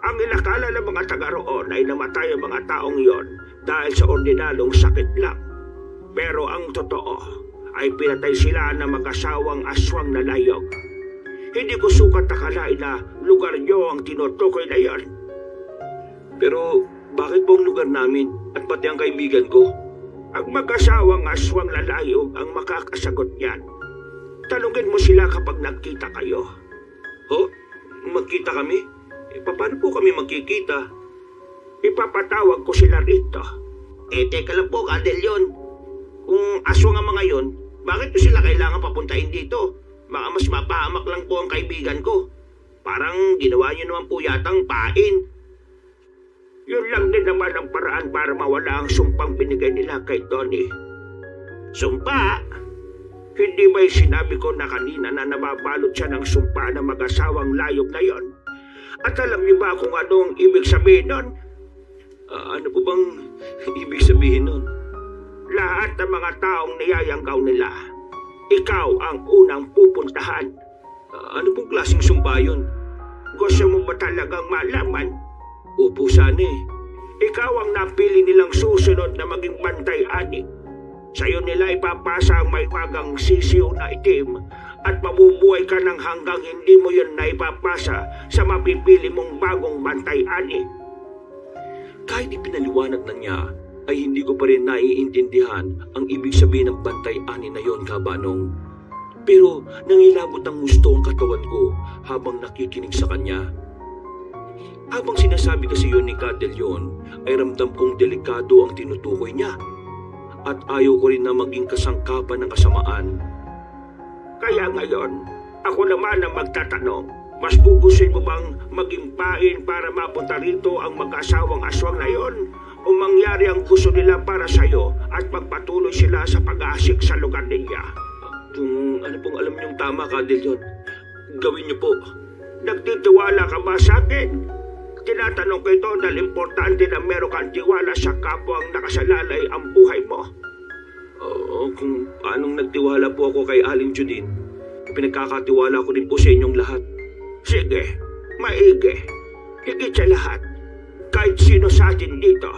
Ang inakala ng mga taga roon ay namatay ang mga taong iyon dahil sa ordinalong sakit lang. Pero ang totoo ay pinatay sila ng mag-asawang aswang na layog. Hindi ko sukat akalain na lugar niyo ang tinutukoy na iyon. Pero bakit po ang lugar namin at pati ang kaibigan ko? Ang mag-asawang aswang na layog ang makakasagot niyan. Tanungin mo sila kapag nagkita kayo. Ho? Magkita kami? Paano po kami magkikita? Ipapatawag ko sila rito. Teka lang po, Cadelion. Kung aswang ang mga yon, bakit nyo sila kailangan papuntahin dito? Baka mas mapahamak lang po ang kaibigan ko. Parang ginawa nyo naman po yatang pain. Yun lang din naman ang paraan para mawala ang sumpang binigay nila kay Tony. Sumpa? Hindi ba'y sinabi ko na kanina na nababalot siya ng sumpa ng mag-asawang layog na yon? At alam niyo ba kung anong ibig sabihin nun? Ano po bang ibig sabihin nun? Lahat ng mga taong niyayanggaw nila, ikaw ang unang pupuntahan. Ano pong klaseng sumpa yun? Gusto mo ba talagang malaman? Opo, sana eh. Ikaw ang napili nilang susunod na maging bantay-ani. Sa'yo nila ipapasa ang may wagang sisiw na itim at mabubuhay ka nang hanggang hindi mo yun na ipapasa sa mapipili mong bagong bantay-ani. Kahit ipinaliwanag na niya, ay hindi ko pa rin naiintindihan ang ibig sabihin ng bantay-ani na yon, Kabanong. Pero nangilabot ang gusto ang katawan ko habang nakikinig sa kanya. Habang sinasabi kasi yun ni Cadelion, ay ramdam kong delikado ang tinutukoy niya. At ayaw ko rin na maging kasangkapan ng kasamaan. Kaya ngayon, ako naman ang magtatanong, mas gugustuhin mo bang maging pain para mapunta rito ang mag-asawang aswang na yon? O mangyari ang gusto nila para sa'yo at magpatuloy sila sa pag-aasik sa lugar niya? Kung ano pong alam niyong tama, Cadelion, gawin niyo po. Nagtitiwala ka ba sa akin? Tinatanong ko ito dahil importante na meron kang tiwala sa kapwang nakasalalay ang buhay mo. Oo, kung paanong nagtiwala po ako kay Aling Judine, pinagkakatiwala ko din po sa inyong lahat. Sige, maigi. Higit sa lahat, kahit sino sa atin dito,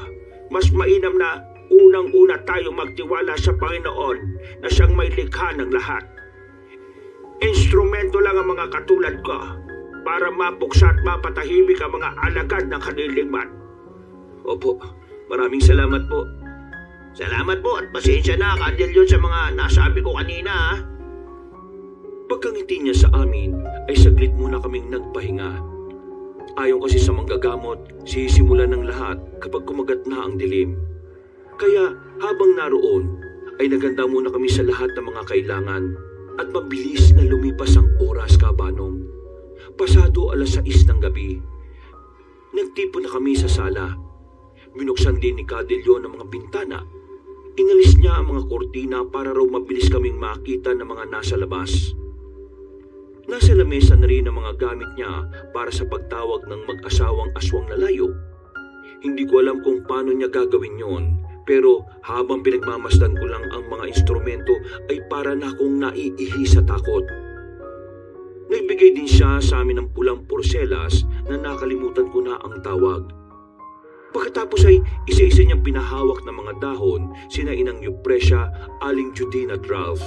mas mainam na unang-una tayo magtiwala sa Panginoon na siyang may likha ng lahat. Instrumento lang ang mga katulad ko para mapuksa at mapatahimik ang mga alagad ng kaniliman. Opo, maraming salamat po. Salamat po at pasensya na, Cadelion, sa mga nasabi ko kanina, ha? Pagkangiti niya sa amin, ay saglit muna kaming nagpahinga. Ayon kasi sa manggagamot, sisimulan ng lahat kapag kumagat na ang dilim. Kaya habang naroon, ay naganda muna kami sa lahat ng mga kailangan at mabilis na lumipas ang oras, Kabanong. Pasado 6:00 ng gabi. Nagtipon na kami sa sala. Binuksan din ni Cadelion ang mga bintana. Inalis niya ang mga kortina para raw mabilis kaming makita ng mga nasa labas. Nasa lamesa na rin ang mga gamit niya para sa pagtawag ng mag-asawang aswang na layo. Hindi ko alam kung paano niya gagawin yon, pero habang pinagmamasdan ko lang ang mga instrumento ay para na akong naiihi sa takot. Nagbigay din siya sa amin ng pulang porselas na nakalimutan ko na ang tawag. Pagkatapos ay isa-isa niyang pinahawak ng mga dahon sina Inang Eupresia, Aling Judine at Ralph.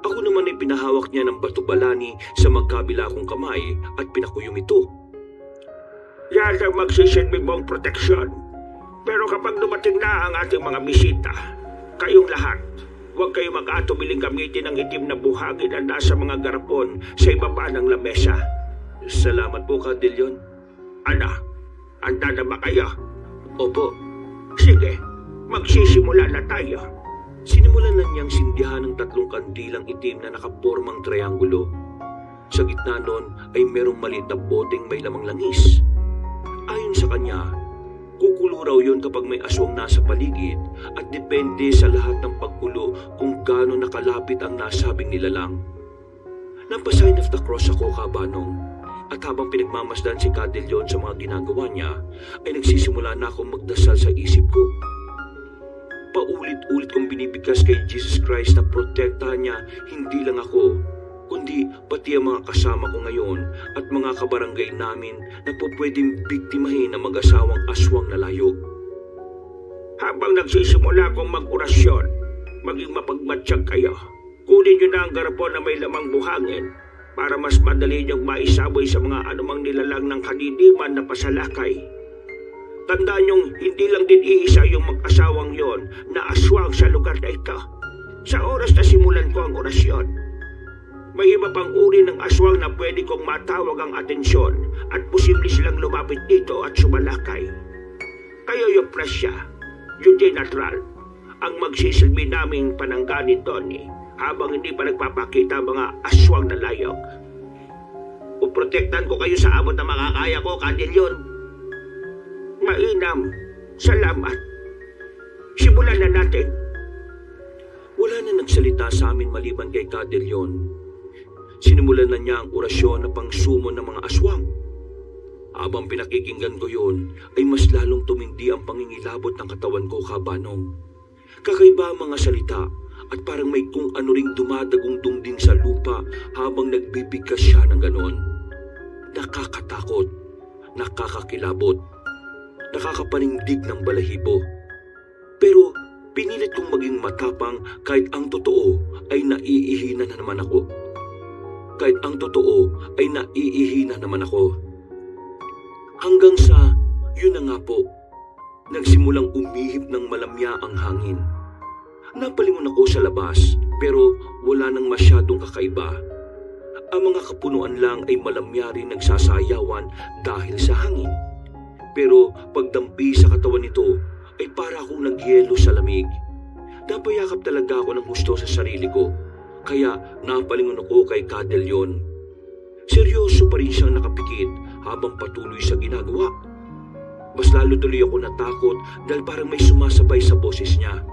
Ako naman ay pinahawak niya ng batubalani sa magkabila kong kamay at pinakuyong ito. Yan ang magsisilbi mong proteksyon. Pero kapag dumating na ang ating mga bisita, kayong lahat, huwag kayo mag-atubiling gamitin ang itim na buhangin na nasa mga garapon sa ibaba ng lamesa. Salamat po, Cadelion. Ana, handa na ba kayo? Opo. Sige, magsisimula na tayo. Sinimulan na niyang sindihan ng 3 kandilang itim na nakapormang triangulo. Sa gitna nun ay merong maliit na boteng may lamang langis. Ayon sa kanya, kukulo raw yun kapag may aswang nasa paligid at depende sa lahat ng pagkulo kung gaano nakalapit ang nasabing nilalang. Nagpa-sign of the cross ako, Kabanong, at habang pinagmamasdan si Cadelion sa mga ginagawa niya, ay nagsisimula na akong magdasal sa isip ko. Paulit-ulit kong binibigkas kay Jesus Christ na protektahan niya hindi lang ako, kundi pati ang mga kasama ko ngayon at mga kabarangay namin na pwedeng biktimahin ng mag-asawang aswang na layog. Habang nagsisimula kong mag-orasyon, maging mapagmatsyag kayo. Kunin niyo na ang garapon na may lamang buhangin para mas madali niyong maisaboy sa mga anumang nilalang ng kadiliman na pasalakay. Tandaan niyong hindi lang din iisa yung mag-asawang yon na aswang sa lugar na ito. Sa oras na simulan ko ang orasyon, may iba pang uri ng aswang na pwede kong matawag ang atensyon at posible silang lumapit dito at sumalakay. Kayo yung presya, Judine at Ralph, ang magsisilbi naming panangga ni Tony habang hindi pa nagpapakita ang mga aswang na layog. Puprotektan ko kayo sa abot na makakaya ko, Cadelion. Mainam. Salamat. Simulan na natin. Wala na nagsalita sa amin maliban kay Cadelion. Sinimulan na niya ang orasyon na pangsumo ng mga aswang. Habang pinakikinggan ko yon, ay mas lalong tumindi ang pangingilabot ng katawan ko, Kabanong. Kakaiba ang mga salita at parang may kung ano ring dumadagong din sa lupa habang nagbibigkas siya ng ganon. Nakakatakot, nakakakilabot, nakakapanindig ng balahibo. Pero pinilit kong maging matapang kahit ang totoo ay naiihina na naman ako. Kahit ang totoo ay naiihina naman ako. Hanggang sa, yun na nga po, nagsimulang umihip ng malamya ang hangin. Napalingon ako sa labas, pero wala nang masyadong kakaiba. Ang mga kapunuan lang ay malamya rin nagsasayawan dahil sa hangin. Pero pagdampi sa katawan nito ay para akong nagyelo sa lamig. Napayakap talaga ako ng gusto sa sarili ko, kaya napalingon ako kay Cadelion. Seryoso pa rin siyang nakapikit habang patuloy sa ginagawa. Mas lalo tuloy ako natakot dahil parang may sumasabay sa boses niya.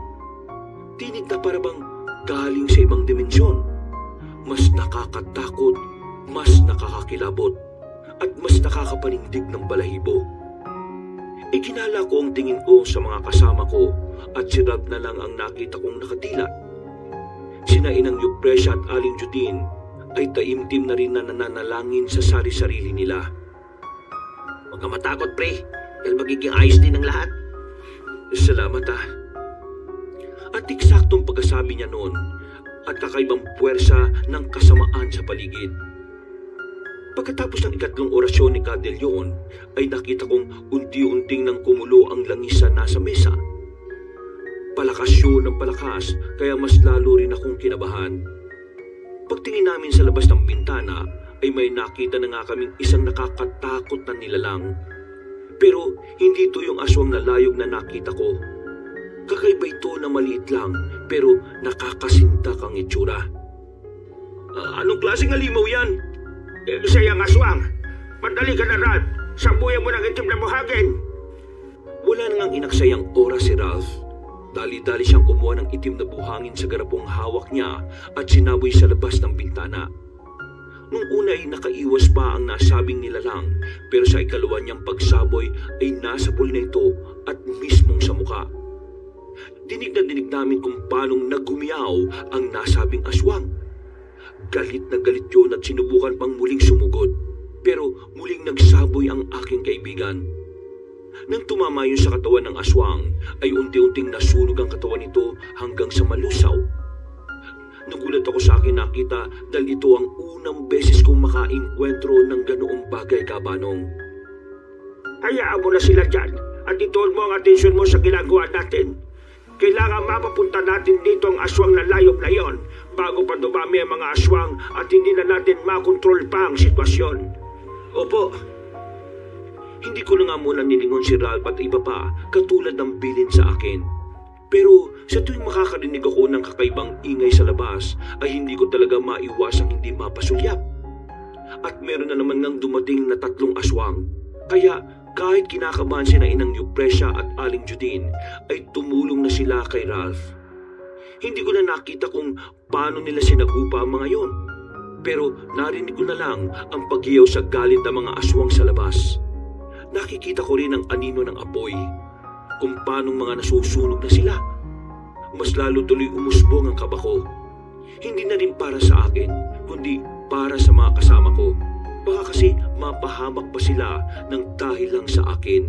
Tinig na para bang galing sa ibang dimensyon. Mas nakakatakot, mas nakakakilabot, at mas nakakapanindig ng balahibo. Ikinala ko ang tingin ko sa mga kasama ko at si Ralph na lang ang nakita kong nakatila. Sina Inang Eupresia at Aling Judine ay taimtim na rin na nananalangin sa sari-sarili nila. Huwag ka matakot, pre, dahil magiging ayos din ang lahat. Salamat ah. At eksaktong pagkasabi niya noon at kakaibang puwersa ng kasamaan sa paligid. Pagkatapos ng ikatlong orasyon ni Cadelion ay nakita kong unti-unting nang kumulo ang langis sa nasa mesa. Palakas yun ng palakas kaya mas lalo rin akong kinabahan. Pagtingin namin sa labas ng bintana ay may nakita na nga kaming isang nakakatakot na nilalang. Pero hindi ito yung aswang na layog na nakita ko. Kakaiba ito na maliit lang pero nakakasintak ang itsura. Anong klaseng halimaw yan? Siya ang aswang. Madali ka na, Ralph. Sambuyan mo ng itim na buhagin. Wala nang inaksayang oras si Ralph. Dali-dali siyang kumuha ng itim na buhangin sa garapong hawak niya at sinaboy sa labas ng bintana. Nung una ay nakaiwas pa ang nasabing nilalang, pero sa ikalawa niyang pagsaboy ay nasapol na ito at mismong sa muka. Dinig na dinig namin kung paanong nagumiyaw ang nasabing aswang. Galit na galit yun at sinubukan pang muling sumugod, pero muling nagsaboy ang aking kaibigan. Nang tumama yun sa katawan ng aswang, ay unti-unting nasunog ang katawan nito hanggang sa malusaw. Nagulat ako sa akin nakita dahil ito ang unang beses kong makainkwentro ng ganoong bagay, Kabanong. Hayaan mo na sila dyan at ituon mo ang atensyon mo sa ginagawa natin. Kailangan mapapunta natin dito ang aswang na layop na yon bago pa dumami ang mga aswang at hindi na natin makontrol pa ang sitwasyon. Opo. Hindi ko na nga muna nilingon si Ralph at iba pa katulad ng bilin sa akin. Pero sa tuwing makakarinig ako ng kakaibang ingay sa labas ay hindi ko talaga maiwasang hindi mapasulyap. At meron na naman nang dumating na 3 aswang. Kaya kahit kinakabahan sina Inang Eupresia at Aling Judine ay tumulong na sila kay Ralph. Hindi ko na nakita kung paano nila sinagupa ang mga yon. Pero narinig ko na lang ang paghiyaw sa galit ng mga aswang sa labas. Nakikita ko rin ang anino ng apoy, kung paanong mga nasusunog na sila. Mas lalo tuloy umusbong ang kaba ko. Hindi na rin para sa akin, kundi para sa mga kasama ko. Baka kasi mapahamak pa sila ng dahil lang sa akin.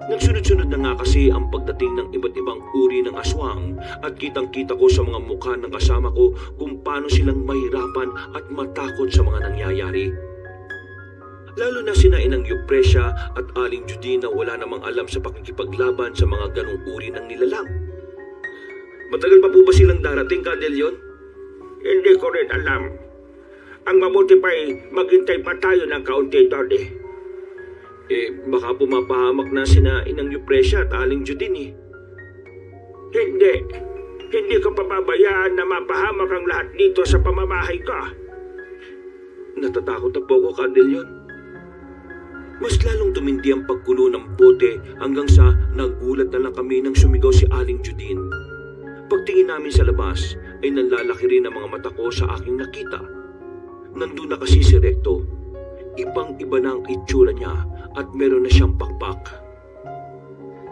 Nagsunod-sunod na nga kasi ang pagdating ng iba't ibang uri ng aswang at kitang-kita ko sa mga mukha ng kasama ko kung paano silang mahirapan at matakot sa mga nangyayari. Lalo na sina Inang Eupresia at Aling Judine na wala namang alam sa pakikipaglaban sa mga ganong uri ng nilalang. Matagal pa po ba silang darating, Cadelion? Hindi ko rin alam. Ang mabuti pa ay maghintay pa tayo ng kaunti, Dodi. Baka pumapahamak na sina Inang Eupresia at Aling Judine eh. Hindi. Hindi ko pababayaan na mapahamak ang lahat dito sa pamamahay ko. Natatakot na po ako, Cadelion. Mas lalong tumindi ang paggulo ng bote hanggang sa nagulat na lang kami nang sumigaw si Aling Judine. Pagtingin namin sa labas ay nanlalaki rin ang mga mata ko sa aking nakita. Nandun na kasi si Recto. Ibang-iba na ang itsura niya at meron na siyang pakpak.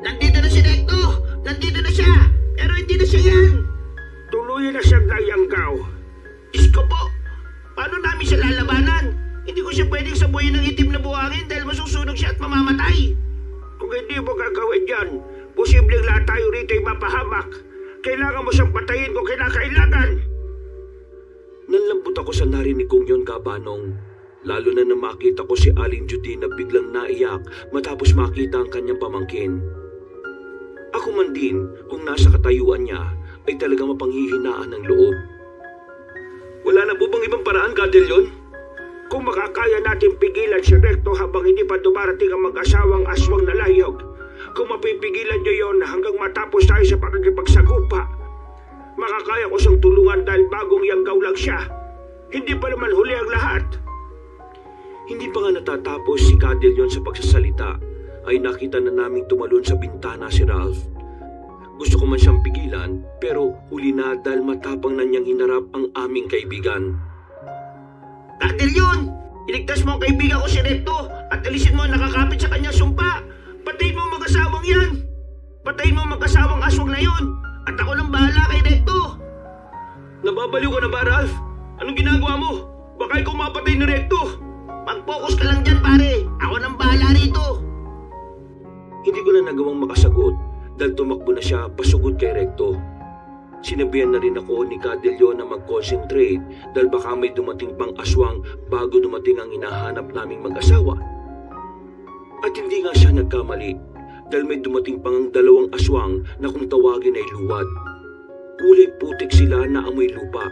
Nandito na si Recto! Nandito na siya! Pero hindi na siya yan! Tuluyan na siyang nayanggaw. Diyos ko po! Paano namin siya lalabanan? Hindi ko siya pwedeng sabuhin ng itim na buhangin dahil masusunog siya at mamamatay. Kung hindi mo gagawin yan, posibleng lahat tayo rito ay mapahamak. Kailangan mo siyang patayin kung kinakailangan. Nanlambot ako sa narinig kong yon, Kabanong. Lalo na nang makita ko si Aling Judy na biglang naiyak matapos makita ang kanyang pamangkin. Ako man din, kung nasa katayuan niya, ay talagang mapanghihinaan ng loob. Wala na po bang ibang paraan, Cadelion? Kung makakaya natin pigilan si Recto habang hindi pa dumarating ang mag-asawang aswang na layog, kung mapipigilan niyo yon hanggang matapos tayo sa pakikipagsagupa, makakaya ko siyang tulungan dahil bagong yanggaw lang siya. Hindi pa naman huli ang lahat. Hindi pa nga natatapos si Cadelion sa pagsasalita, ay nakita na naming tumalon sa bintana si Ralph. Gusto ko man siyang pigilan, pero huli na dahil matapang na niyang hinarap ang aming kaibigan. Cadelion! Iligtas mo ang kaibigan ko si Recto at alisin mo ang nakakapit sa kanyang sumpa. Patayin mo ang mag-asawang yan! Patayin mo ang mag-asawang aswang na yon! At ako nang bahala kay Recto! Nababaliw ka na ba, Ralph? Anong ginagawa mo? Baka ikaw mapatay ni Recto! Mag-focus ka lang dyan, pare! Ako nang bahala rito! Hindi ko na nagawang makasagot dahil tumakbo na siya pasugod kay Recto. Sinabihan na rin ako ni Cadelion na mag-concentrate dahil baka may dumating pang aswang bago dumating ang hinahanap naming mag-asawa. At hindi nga siya nagkamali dahil may dumating pang ang dalawang aswang na kung tawagin ay luwad. Kulay putik sila na amoy lupa.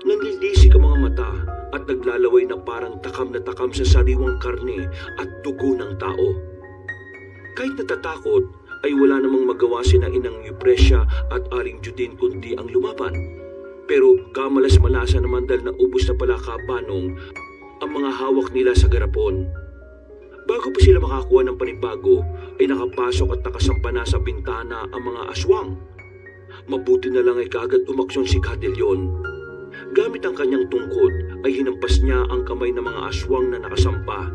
Nanlilisik ang mga mata at naglalaway na parang takam na takam sa sariwang karne at dugo ng tao. Kahit natatakot, ay wala namang magawa sina Inang Eupresia at Aling Judine kundi ang lumaban. Pero kamalas-malasa naman dahil naubos na pala, Kabanong, ang mga hawak nila sa garapon. Bago pa sila makakuha ng panibago, ay nakapasok at nakasampa na sa bintana ang mga aswang. Mabuti na lang ay kaagad umaksyon si Cadelion. Gamit ang kanyang tungkod ay hinampas niya ang kamay ng mga aswang na nakasampa.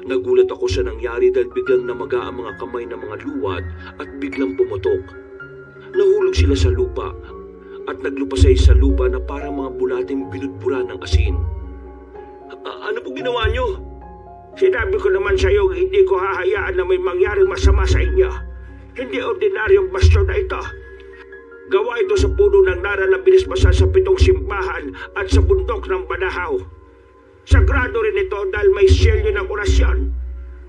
Nagulat ako sa nangyari dahil biglang namaga ang mga kamay ng mga luwad at biglang pumutok. Nahulog sila sa lupa at naglupasay sa lupa na parang mga bulating binudbura ng asin. Ano po ginawa niyo? Sinabi ko naman sa iyo, hindi ko hahayaan na may mangyaring masama sa inyo. Hindi ordinaryong basyon na ito. Gawa ito sa puno ng nara na binisbasan sa 7 simbahan at sa bundok ng Banahaw. Sagrado rin ito dahil may selyo ng orasyon.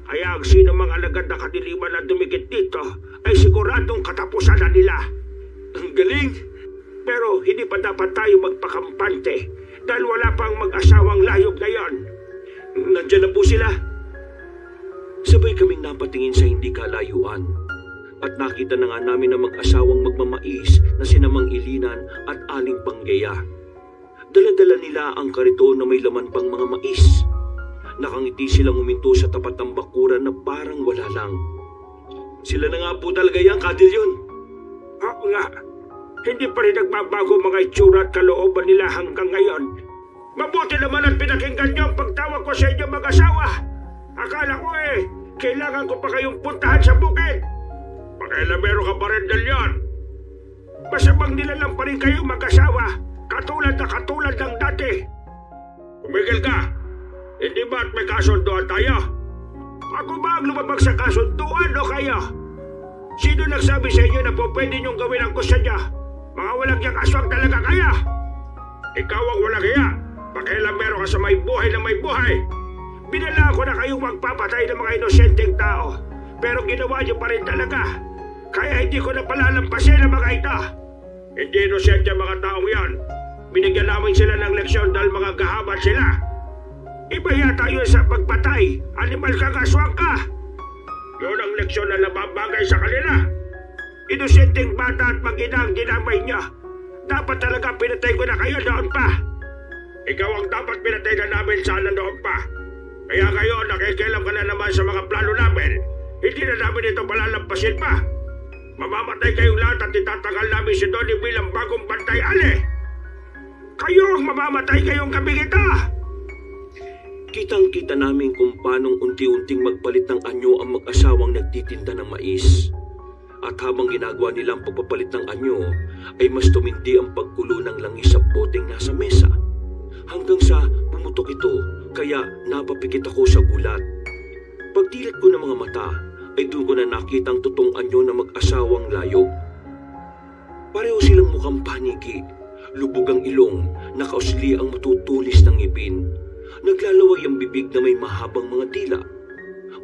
Kaya ang sino mga alagad na kadiliman na dumikit dito ay siguradong katapusan na nila. Ang galing! Pero hindi pa dapat tayo magpakampante dahil wala pang mag-asawang layog na yon. Nandiyan na po sila. Sabay kaming napatingin sa hindi kalayuan. At nakita na nga namin ang mag-asawang magmamais na sina Mang Ilinan at Aling Panggaya. Dala-dala nila ang kariton na may laman pang mga mais. Nakangiti silang huminto sa tapat ng bakuran na parang wala lang. Sila na nga po talaga yan, Cadelion. Oo nga. Hindi pa rin nagbabago mga itsura at kalooban nila hanggang ngayon. Mabuti naman at pinakinggan niyo ang pagtawag ko sa inyo mag-asawa. Akala ko kailangan ko pa kayong puntahan sa bukid. Pakailamero ka pa rin dalyan. Masabang nila lang pa rin kayo mag-asawa. Katulad ng dati. Umigil ka. Hindi ba't may kasunduan tayo? Ako ba ang lumabag sa kasunduan o kayo? Sino nagsabi sa inyo na po pwede niyong gawin ang gusto niya? Mga walang yang aswang talaga kaya? Ikaw ang walang hiya. Pakailamero ka sa may buhay na may buhay. Binala ko na kayong magpapatay ng mga inosenteng tao. Pero ginawa niyo pa rin talaga. Kaya hindi ko na palalampasin ang mga ito. Hindi inosente mga taong yan. Binigyan namin sila ng leksyon dahil mga gahaman sila. Iba yata yun sa pagpatay. Animal kang aswang ka. Yun ang leksyon na nababagay sa kanila. Inosenteng bata at mag-ina ang dinamay niya. Dapat talaga pinatay ko na kayo noon pa. Ikaw ang dapat pinatay na namin sana noon pa. Kaya ngayon nakikialam ka na naman sa mga plano namin. Hindi na namin ito palalampasin pa. Mamamatay kayong lahat at itatagal namin si Donnie bilang bagong bantay ali. Kayo ang mamamatay ngayong gabi kita. Kitang-kita namin kung paanong unti-unting magpalit ng anyo ang mag-asawang nagtitinda ng mais. At habang ginagawa nila ang pagpapalit ng anyo, ay mas tumindi ang pagkulo ng langis sa boteng nasa mesa. Hanggang sa pumutok ito, kaya napapikit ako sa gulat. Pagdilat ko ng mga mata, ay doon ko na nakita ang totoong anyo na mag-asawang layog. Pareho silang mukhang paniki, lubog ang ilong, nakausli ang matutulis ng ngipin. Naglalaway ang bibig na may mahabang mga dila.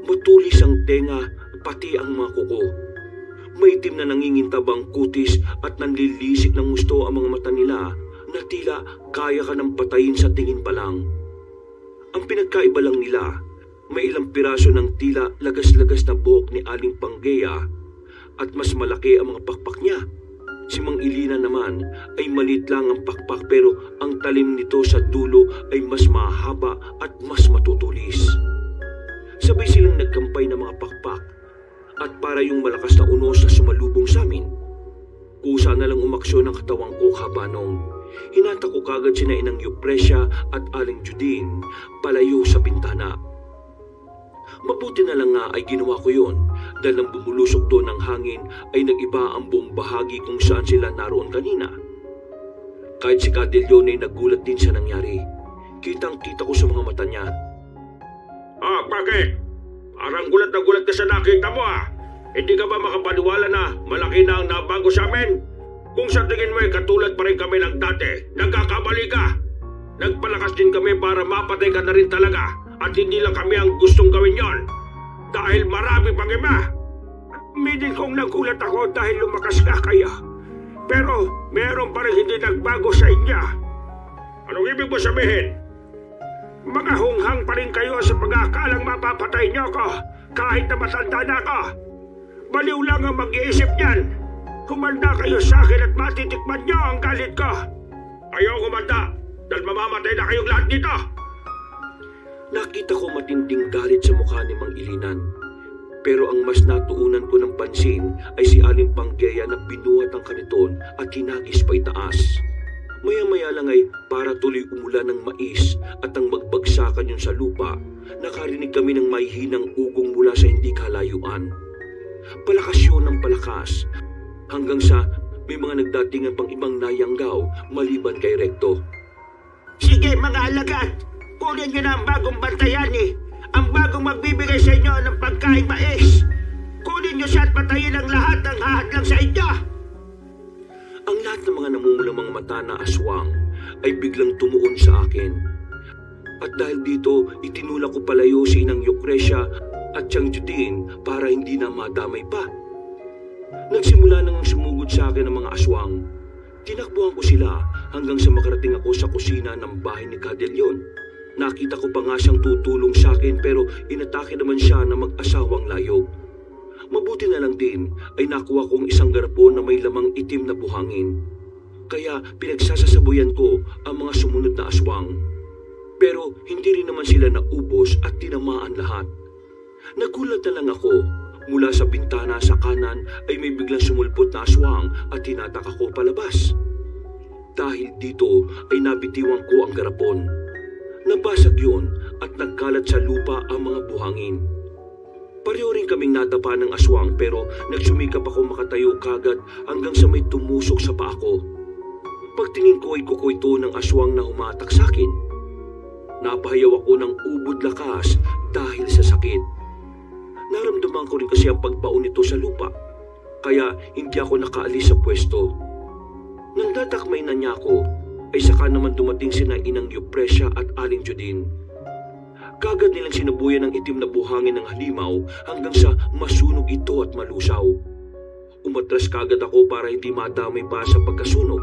Matulis ang tenga, pati ang mga kuko. Maitim na nangingintabang kutis at nanlilisik ng gusto ang mga mata nila na tila kaya ka ng patayin sa tingin pa lang. Ang pinagkaiba lang nila, may ilang piraso ng tila lagas-lagas na buhok ni Aling Panggeya at mas malaki ang mga pakpak niya. Si Mang Ilina naman ay maliit lang ang pakpak pero ang talim nito sa dulo ay mas mahaba at mas matutulis. Sabay silang nagkampay ng mga pakpak at para yung malakas na unos na sumalubong sa amin. Kusa na lang umaksyon ang katawang ko kabanong. Hinata ko kagad sina Inang Eupresia at Aling Judine palayo sa bintana. Mabuti na lang nga ay ginawa ko yon dahil nang bumulusok doon ng hangin ay nag-iba ang buong bahagi kung saan sila naroon kanina. Kahit si Cadillon ay nagulat din sa nangyari. Kitang-kita ko sa mga mata niya. Bakit? Parang gulat na gulat ka sa nakita mo Hindi ka ba makapaniwala na malaki na ang nabago sa amin? Kung sa tingin mo ay katulad pa rin kami ng dati, nagkakamali ka. Nagpalakas din kami para mapatay ka na rin talaga at hindi lang kami ang gustong gawin yon. Dahil marami pang iba. Midin kong nagulat ako dahil lumakas ka kaya. Pero meron pa rin hindi nagbago sa inyo. Anong ibig mo sabihin? Mga hunghang pa rin kayo sa pag-aakalang mapapatay niyo ko kahit na matanda na ako. Baliw lang ang mag-iisip niyan. Humanda kayo sa akin at matitikman niyo ang galit ko. Ayaw humanda dahil mamamatay na kayong lahat dito. Nakita ko matinding galit sa mukha ni Mang Ilinan. Pero ang mas natuunan ko ng pansin ay si Aling Panggeya na binuhat ang kaniton at hinagis pa itaas. Maya-maya lang ay para tuloy umulan ng mais at ang magbagsakan yun sa lupa, nakarinig kami ng mahihinang ugong mula sa hindi kalayuan. Palakas yun ng palakas hanggang sa may mga nagdatingan pang ibang nayanggaw maliban kay Recto. Sige mga alagad, kunin nyo na ang bagong bantayan ang bagong magbibigay sa inyo ng pagkain mais. Kunin nyo siya at patayin ang lahat ng hahadlang sa inyo. Ang lahat ng mga namumulang mga mata na aswang ay biglang tumuon sa akin. At dahil dito, itinulak ko palayo si Inang Eupresia at Tiang Judine para hindi na madamay pa. Nagsimula nang sumugod sa akin ang mga aswang. Tinakbuhan ko sila hanggang sa makarating ako sa kusina ng bahay ni Cadillon. Nakita ko pa nga siyang tutulong sa akin pero inatake naman siya na mag-asawang layog. Mabuti na lang din ay nakuha kong isang garapon na may lamang itim na buhangin. Kaya pinagsasasabuyan ko ang mga sumunod na aswang. Pero hindi rin naman sila naubos at tinamaan lahat. Nagulat na lang ako. Mula sa bintana sa kanan ay may biglang sumulpot na aswang at tinatak ako palabas. Dahil dito ay nabitiwan ko ang garapon. Nabasag yun at nagkalat sa lupa ang mga buhangin. Pareho rin kaming nadapa ng aswang pero nagsumikap ako makatayo kagad hanggang sa may tumusok sa paa ko. Pagtingin ko ay kuko ito ng aswang na humatak sa akin. Napahayaw ako ng ubod lakas dahil sa sakit. Naramdaman ko rin kasi ang pagbaon nito sa lupa, kaya hindi ako nakaalis sa pwesto. Nang tatakmay na niya ako, ay saka naman dumating sina Inang Eupresia at Aling Judine. Kagad nilang sinubuyan ng itim na buhangin ng halimaw hanggang sa masunog ito at malusaw. Umatras kagad ako para hindi madamay pa sa pagkasunog.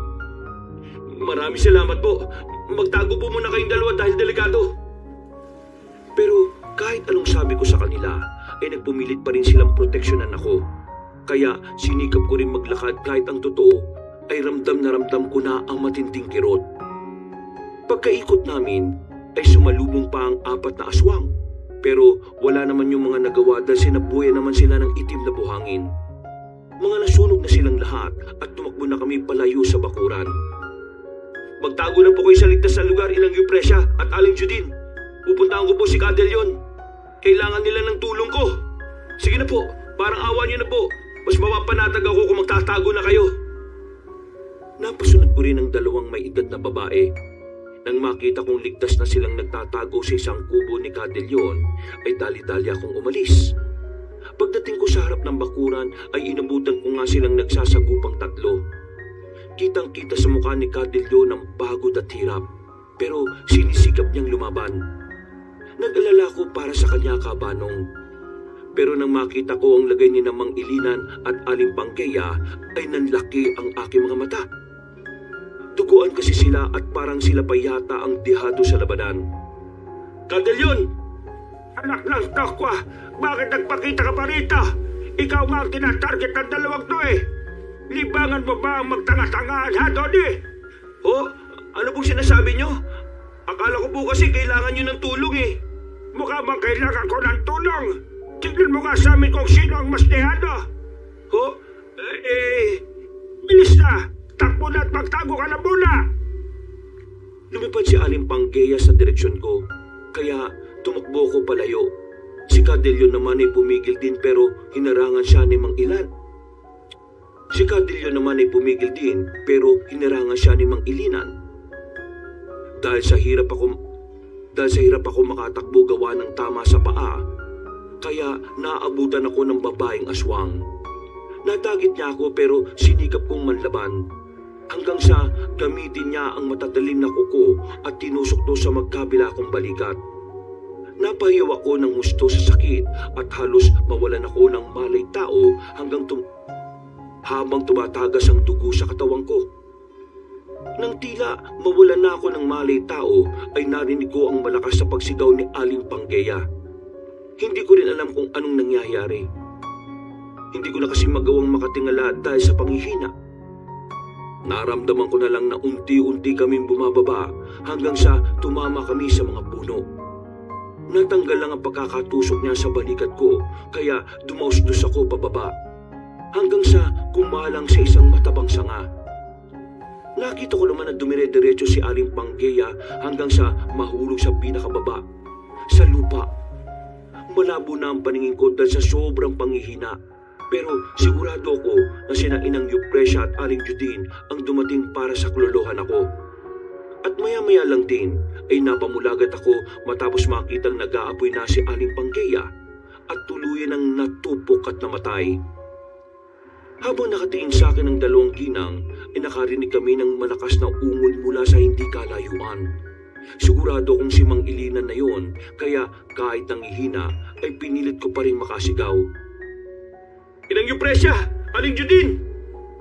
Maraming salamat po. Magtago po muna kayong dalawa dahil delikado. Pero kahit anong sabi ko sa kanila, ay nagpumilit pa rin silang proteksyonan ako. Kaya sinikap ko rin maglakad kahit ang totoo ay ramdam na ramdam ko na ang matinding kirot. Pagkaikot namin ay sumalubong pa ang 4 na aswang. Pero wala naman yung mga nagawa dahil sinabuhay naman sila ng itim na buhangin. Mga nasunog na silang lahat at tumakbo na kami palayo sa bakuran. Magtago na po kayo sa ligtas na lugar, Inang Eupresia at Aling Judin. Pupuntahan ko po si Cadelion. Kailangan nila ng tulong ko. Sige na po, parang awa niyo na po. Mas mapapanatag ako kung magtatago na kayo. Napasunod ko rin ang dalawang may edad na babae. Nang makita kong ligtas na silang nagtatago sa isang kubo ni Cadelion, ay dali-dali akong umalis. Pagdating ko sa harap ng bakuran ay inabutan ko nga silang nagsasagupang tatlo. Kitang-kita sa mukha ni Cadelion ang pagod at hirap, pero sinisikap niyang lumaban. Nag-alala ko para sa kanya, Kabanong. Pero nang makita ko ang lagay ni Namang Ilinan at Aling Pangkeya ay nanlaki ang aking mga mata. Duguan kasi sila at parang sila pa yata ang dihado sa labanan. Cadelion! Anak ng tokwa, bakit nagpakita ka pa rito? Ikaw nga ang tinatarget ng dalawang to eh. Libangan mo ba ang magtanga-tangaan, ha, Tony? Oh, ano pong sinasabi niyo? Akala ko po kasi kailangan niyo ng tulong eh. Mukha bang kailangan ko ng tulong? Tignan mo nga sa amin kung sino ang mas dehado. Oh, Bilis na! Takbo na at magtago ka na muna! Lumipad si Aling Pangkeya sa direksyon ko, kaya tumakbo ko palayo. Si Cadelion naman ay pumigil din pero hinarangan siya ni Mang Ilan. Dahil sa hirap ako makatakbo gawa ng tama sa paa, kaya naabutan ako ng babaeng aswang. Natagit niya ako pero sinikap kong manlaban. Hanggang sa gamitin niya ang matatalim na kuko at tinusok to sa magkabila kong balikat. Napahiyaw ako ng husto sa sakit at halos mawalan ako ng malay tao habang tumatagas ang dugo sa katawan ko. Nang tila mawalan na ako ng malay tao ay narinig ko ang malakas na pagsigaw ni Aling Pangkeya. Hindi ko rin alam kung anong nangyayari. Hindi ko na kasi magawang makatingala dahil sa panghihina. Naramdaman ko na lang na unti-unti kaming bumababa hanggang sa tumama kami sa mga puno. Natanggal lang ang pagkakatusok niya sa balikat ko kaya dumausdos ako pababa hanggang sa kumalang sa isang matabang sanga. Nakita ko naman na dumire-diretso si Aling Pangkeya hanggang sa mahulog sa pinakababa, sa lupa. Malabo na ang paningin ko dahil sa sobrang panghihina. Pero sigurado ako na sina Inang Eupresia at Aling Judin ang dumating para sa klolohan ako. At maya-maya lang din ay napamulagat ako matapos makitang nag-aapoy na si Aling Pangkeya at tuluyan ang natupok at namatay. Habang nakatingin sa akin ang dalawang ginang, ay nakarinig kami ng malakas na ungol mula sa hindi kalayuan. Sigurado kong si Mang Ilinan na yon, kaya kahit nangihina ay pinilit ko pa rin makasigaw. Inang Eupresia! Aling Judin!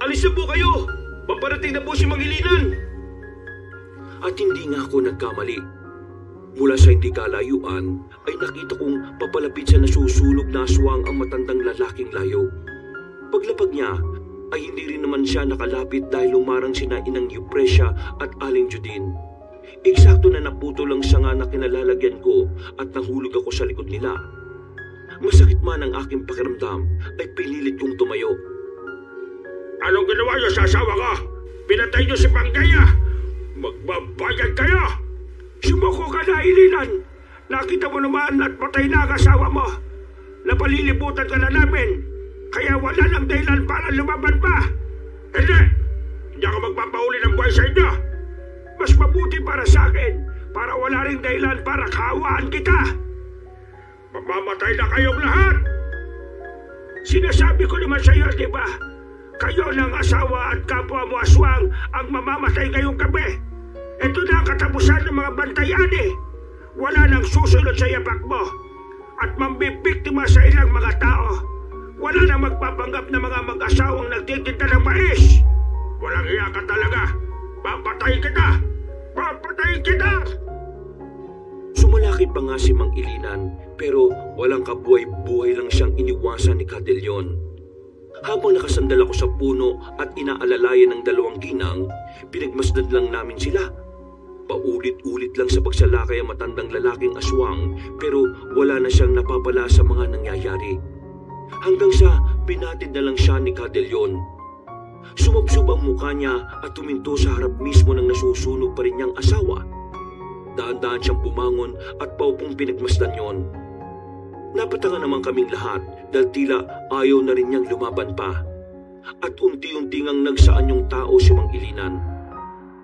Alis na po kayo! Paparating na po si Mang Ilinan! At hindi nga ako nagkamali. Mula sa hindi kalayuan ay nakita kong papalapit sa nasusunog na aswang ang matandang lalaking layo. Paglapag niya ay hindi rin naman siya nakalapit dahil lumarang sina Inang Eupresia at Aling Judin. Eksakto na naputo lang siya nga na kinalalagyan ko at nahulog ako sa likod nila. Masakit man ang aking pakiramdam ay pinilit kong tumayo. Anong ginawa niyo sa asawa ko? Pinatay niyo si Pangkeya! Magbabayad kayo! Sumuko ka na, Ilinan! Nakita mo naman at patay na ang asawa mo! Napalilibutan ka na namin! Kaya wala nang dahilan para lumaban pa! Hindi! Hindi ako magpapauli ng buhay sa inyo! Mas mabuti para sa akin para wala ring dahilan para kaawaan kita! Mamamatay na kayong lahat! Sinasabi ko naman sa iyo, di ba? Kayo ng asawa at kapwa mo aswang ang mamamatay ngayong gabi. Ito na ang katapusan ng mga bantayan eh. Wala nang susunod sa yapak mo at mambibiktima sa ilang mga tao. Wala nang magpapanggap na mga mag-asawang nagtitinda ng mais. Walang hiya ka talaga. Papatayin kita! Papatayin kita! Sumalaki pa nga si Mang Ilinan pero walang kabuhay-buhay lang siyang iniwasan ni Cadelion. Habang nakasandal ako sa puno at inaalalayan ng dalawang ginang, pinagmasdan lang namin sila. Paulit-ulit lang sa pagsalakay ang matandang lalaking aswang pero wala na siyang napapala sa mga nangyayari. hanggang sa pinatid na lang siya ni Cadelion. Sumubsob ang mukha niya at tuminto sa harap mismo ng nasusunog pa rin niyang asawa. Dahan-dahan siyang bumangon at paupong pinagmasdan yon. Napatanga naman kaming lahat dahil tila ayaw na rin niyang lumaban pa. At unti-unti ngang nagsaan yung tao si Mang Ilinan.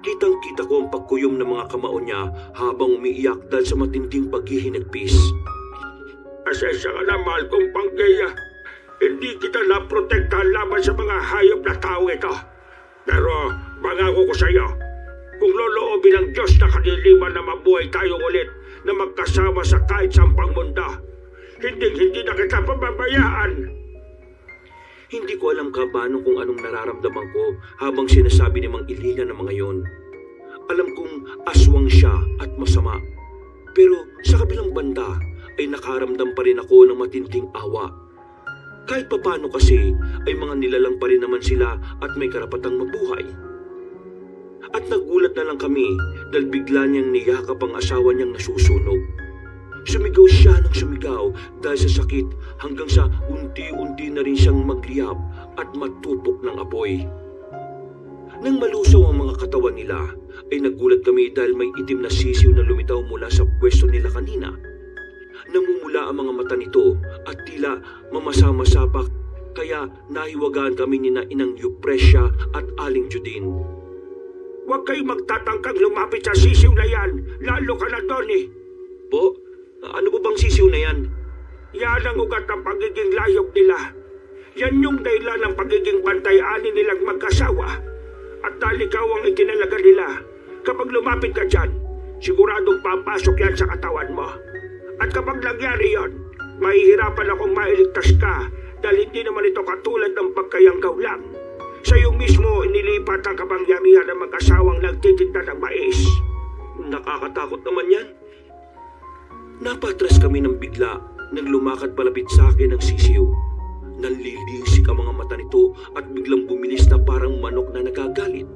Kitang-kita ko ang pagkuyom ng mga kamao niya habang umiiyak dahil sa matinding paghihinagpis. Asensya ka na, mahal kong Panggaya. Hindi kita naprotektahan laban sa mga hayop na tao ito. Pero mangako ko sa iyo, kung loloobin ng Diyos na kadiliman na mabuhay tayo ulit na magkasama sa kahit sampang mundo, hindi na kita pababayaan. Hindi ko alam kabano kung anong nararamdaman ko habang sinasabi ni Mang Ilinan ng mga yon. Alam kong aswang siya at masama. Pero sa kabilang banda ay nakaramdam pa rin ako ng matinding awa. Kahit papano kasi ay mga nilalang pa rin naman sila at may karapatang mabuhay. At nagulat na lang kami dahil bigla niyang niyakap ang asawa niyang nasusunog. Sumigaw siya ng sumigaw dahil sa sakit hanggang sa unti-unti na rin siyang magliyab at matupok ng apoy. Nang malusaw ang mga katawan nila ay nagulat kami dahil may itim na sisiw na lumitaw mula sa pwesto nila kanina. Namumula ang mga mata nito at tila mamasa-masa pa kaya nahiwagaan kami ni na Inang Eupresya at Aling Judin. Huwag kayo magtatangkang lumapit sa sisiw na yan, lalo ka na doon eh. Po, ano po bang sisiw na yan? Yan ang ugat ng pagiging layog nila. Yan yung dahilan ng pagiging bantay-ani nilang magkasawa. At dahil ikaw ang itinalaga nila, kapag lumapit ka dyan, siguradong papasok yan sa katawan mo. At kapag nangyari yon, mahihirapan akong mailigtas ka dahil hindi naman ito katulad ng pagkayanggaw lang. Sa iyo mismo inilipat ang kapangyarihan ng mag-asawang nagtitinda ng mais. Nakakatakot naman yan. Napatras kami ng bigla nang lumakad palapit sa akin ang sisiw. Nanlilisik ang mga mata nito at biglang bumilis na parang manok na nagagalit.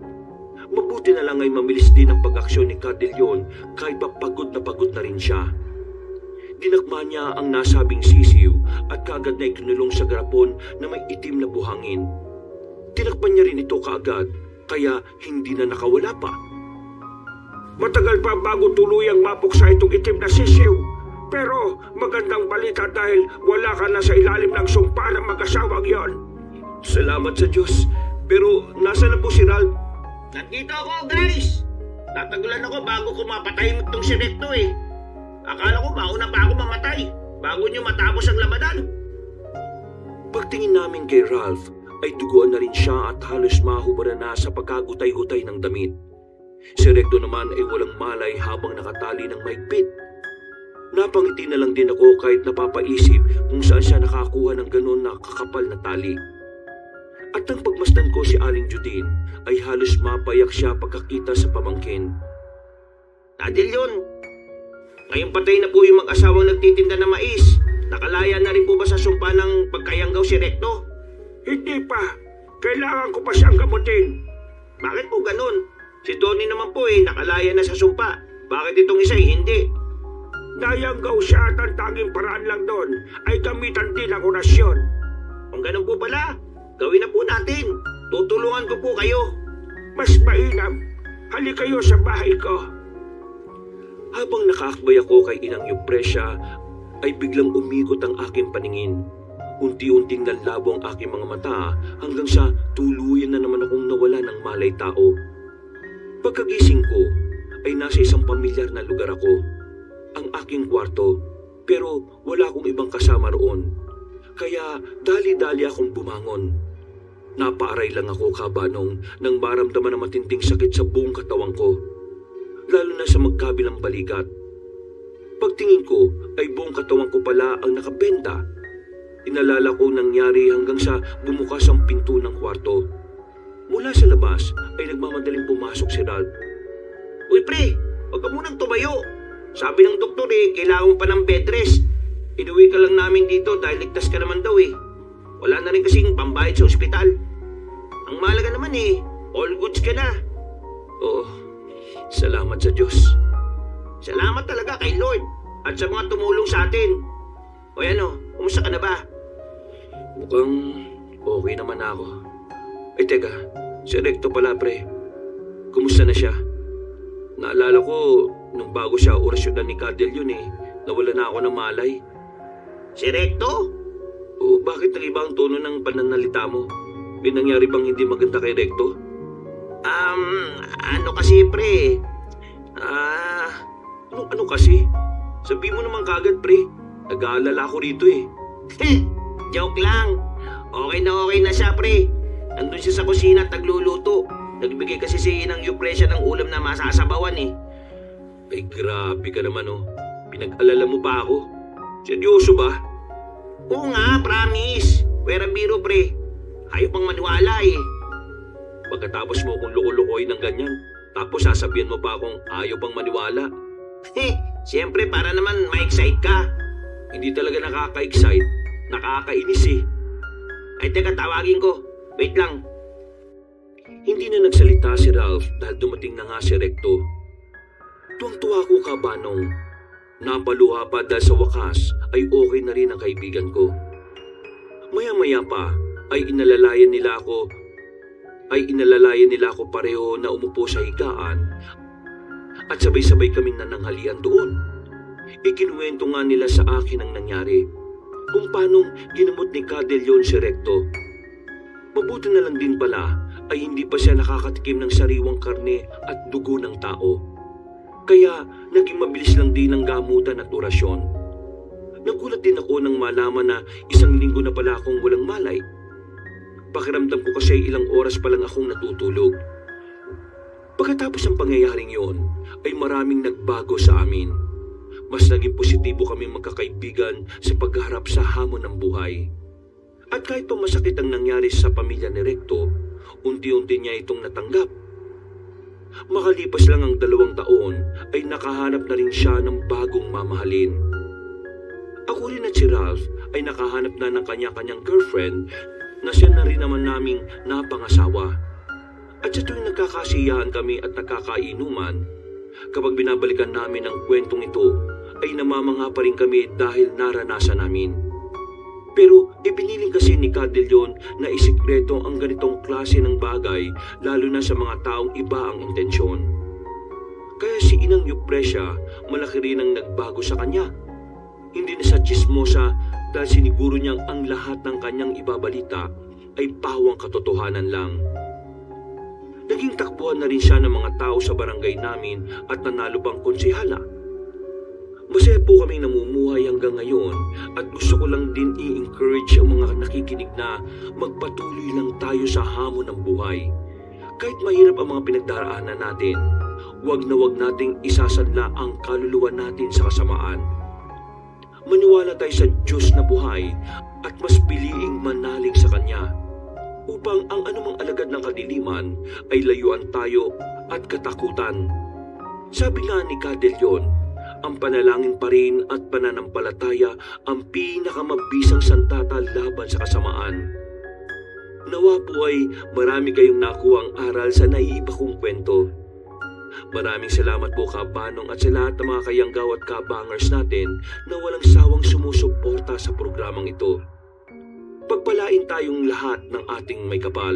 Mabuti na lang ay mamilis din ang pag-aksyon ni Cadelion kahit pa pagod na rin siya. Dinakma niya ang nasabing sisiw at kaagad na ikinulong sa garapon na may itim na buhangin. Tinakpan niya rin ito kaagad kaya hindi na nakawala pa. Matagal pa bago tuluyang mapuksa itong itim na sisiw. Pero magandang balita dahil wala ka na sa ilalim ng sumpa ng mag-asawang yon. Salamat sa Diyos. Pero nasa na po si Ralph? Nandito ako, guys! Tatagulan ako bago ko mapatay mo itong si Recto eh. Akala ko mauna pa ako mamatay bago niyo matapos ang labanan. Pagtingin namin kay Ralph ay duguan na rin siya at halos mahubara na sa pagkagutay-gutay ng damit. Si Recto naman ay walang malay habang nakatali ng mahigpit. Napangiti na lang din ako kahit napapaisip kung saan siya nakakuha ng ganon na kakapal na tali. At nang pagmasdan ko si Aling Judin ay halos mapayak siya pagkakita sa pamangkin. Cadelion, ngayon patay na po yung mag-asawang nagtitinda ng mais. Nakalaya na rin po ba sa sumpa ng pagkayanggaw si Recto? Hindi pa. Kailangan ko pa siyang gamutin. Bakit po ganun? Si Donnie naman po nakalaya na sa sumpa. Bakit itong isa hindi? Nayanggaw siya at ang tanging paraan lang doon ay gamitan din ang orasyon. Kung ganun po pala, gawin na po natin. Tutulungan ko po kayo. Mas mainam. Halik kayo sa bahay ko. Habang nakaakbay ako kay Inang Eupresya ay biglang umikot ang aking paningin. Unti-unting nanlabo ang aking mga mata hanggang sa tuluyan na naman akong nawala ng malay tao. Pagkagising ko ay nasa isang pamilyar na lugar ako. Ang aking kwarto, pero wala akong ibang kasama roon. Kaya dali-dali akong bumangon. Napaaray lang ako kabanong nang maramdaman ng matinding sakit sa buong katawan ko. Lalo na sa magkabilang balikat. Pagtingin ko ay buong katawan ko pala ang nakabenda. Inalala ko nangyari hanggang sa bumukas ang pinto ng kwarto. Mula sa labas ay nagmamadaling pumasok si Ralph. Uy pre, huwag ka munang tumayo. Sabi ng doktor kailangan mo pa ng bed rest. Inuwi ka lang namin dito dahil ligtas ka naman daw Wala na rin kasing pambayad sa ospital. Ang mahalaga naman all goods ka na. Oo, salamat sa Diyos. Salamat talaga kay Lord at sa mga tumulong sa atin. O kumusta ka na ba? Mukhang okay naman ako. Ay teka, si Recto pala pre. Kumusta na siya? Naalala ko, nung bago siya orasyonan ni Cadel yun nawala na ako ng malay. Si Recto? O bakit nag-iba ang tono ng pananalita mo? May nangyari bang hindi maganda kay Recto? Ano kasi pre? Ano kasi? Sabi mo naman kagad pre. Nag-aalala ako rito Joke lang. Okay na siya pre. Andun siya sa kusina at nagluluto. Nagbigay kasi si Inang Yupresya ng ulam na masasabawan Ay grabe ka naman Pinag-alala mo pa ako. Seryoso ba? Oo nga, promise. Pwera biro pre. Ayaw pang maniwala Pagkatapos mo akong loko-lokoy ng ganyan, tapos sasabihan mo pa akong ayaw pang maniwala. Siyempre para naman ma-excite ka. Hindi talaga nakaka-excite. Nakakainis Ay teka, tawagin ko. Wait lang. Hindi na nagsalita si Ralph dahil dumating na nga si Recto. Tuwang-tuwa ko Kabanong. Napaluha pa dahil sa wakas ay okay na rin ang kaibigan ko. Maya-maya pa ay inalalayan nila ako pareho na umupo sa higaan at sabay-sabay kaming nananghalian doon. Ikinuwento nga nila sa akin ang nangyari, kung paanong ginamot ni Cadel yon si Recto. Mabuti na lang din pala ay hindi pa siya nakakatikim ng sariwang karne at dugo ng tao. Kaya naging mabilis lang din ang gamutan at orasyon. Nagulat din ako nang malaman na 1 linggo na pala akong walang malay. Pakiramdam ko kasi ilang oras pa lang akong natutulog. Pagkatapos ng pangyayaring yon, ay maraming nagbago sa amin. Mas naging positibo kaming magkakaibigan sa pagharap sa hamon ng buhay. At kahit pa masakit ang nangyari sa pamilya ni Recto, unti-unti niya itong natanggap. Makalipas lang ang 2 taon ay nakahanap na rin siya ng bagong mamahalin. Ako rin at si Ralph ay nakahanap na ng kanya-kanyang girlfriend na siya na rin naman naming napangasawa. At sa tuwing nagkakasiyahan kami at nagkakainuman, kapag binabalikan namin ang kwentong ito, ay namamangha pa rin kami dahil naranasan namin. Pero ibiniling kasi ni Cadel yon na isikreto ang ganitong klase ng bagay, lalo na sa mga taong iba ang intensyon. Kaya si Inang Yupresya, malaki rin ang nagbago sa kanya. Hindi na sa chismosa dahil siniguro niyang ang lahat ng kanyang ibabalita ay pawang katotohanan lang. Naging takbuhan na rin siya ng mga tao sa barangay namin at nanalo pang konsehala. Masaya po kaming namumuhay hanggang ngayon at gusto ko lang din i-encourage ang mga nakikinig na magpatuloy lang tayo sa hamon ng buhay. Kahit mahirap ang mga pinagdaraanan natin, huwag na huwag nating isasadla ang kaluluwa natin sa kasamaan. Maniwala tayo sa Diyos na buhay at mas piliing manalig sa Kanya upang ang anumang alagad ng kadiliman ay layuan tayo at katakutan. Sabi nga ni Cadel yon, ang panalangin pa rin at pananampalataya ang pinakamabisang sandata laban sa kasamaan. Nawa po ay marami kayong nakuhang aral sa naiiba kong kwento. Maraming salamat po Kabanong at sa lahat ng mga kayanggaw at kabangers natin na walang sawang sumusuporta sa programang ito. Pagpalain tayong lahat ng ating may kapal.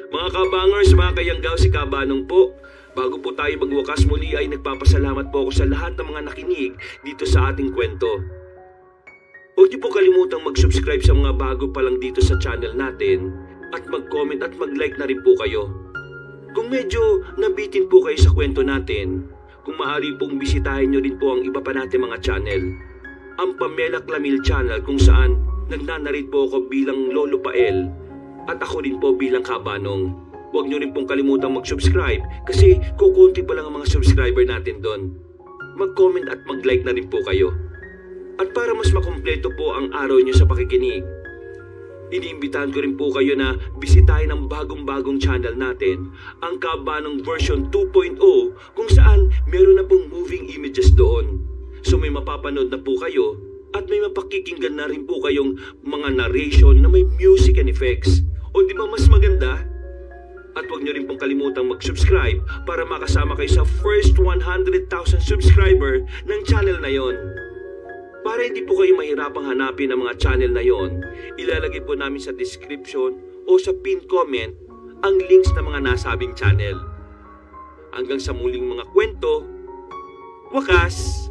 Mga kabangers, mga kayanggaw, si Kabanong po. Bago po tayo magwakas muli ay nagpapasalamat po ako sa lahat ng mga nakinig dito sa ating kwento. Huwag niyo po kalimutang mag-subscribe sa mga bago pa lang dito sa channel natin at mag-comment at mag-like na rin po kayo. Kung medyo nabitin po kayo sa kwento natin, kung maaari pong bisitahin nyo rin po ang iba pa natin mga channel. Ang Pamela Clamil channel kung saan nagnanarit po ako bilang Lolo Pael at ako rin po bilang Kabanong. Huwag nyo rin pong kalimutang mag-subscribe kasi kukunti pa lang ang mga subscriber natin doon. Mag-comment at mag-like na rin po kayo. At para mas makumpleto po ang araw nyo sa pakikinig, iniimbitahan ko rin po kayo na bisitahin ang bagong-bagong channel natin, ang Kabanong version 2.0 kung saan meron na pong moving images doon. So may mapapanood na po kayo at may mapakikinggan na rin po kayong mga narration na may music and effects. O di ba mas maganda? At huwag nyo rin pong kalimutang mag-subscribe para makasama kayo sa first 100,000 subscriber ng channel na yon. Para hindi po kayo mahirapang hanapin ang mga channel na yon, ilalagay po namin sa description o sa pin comment ang links ng mga nasabing channel. Hanggang sa muling mga kwento, wakas!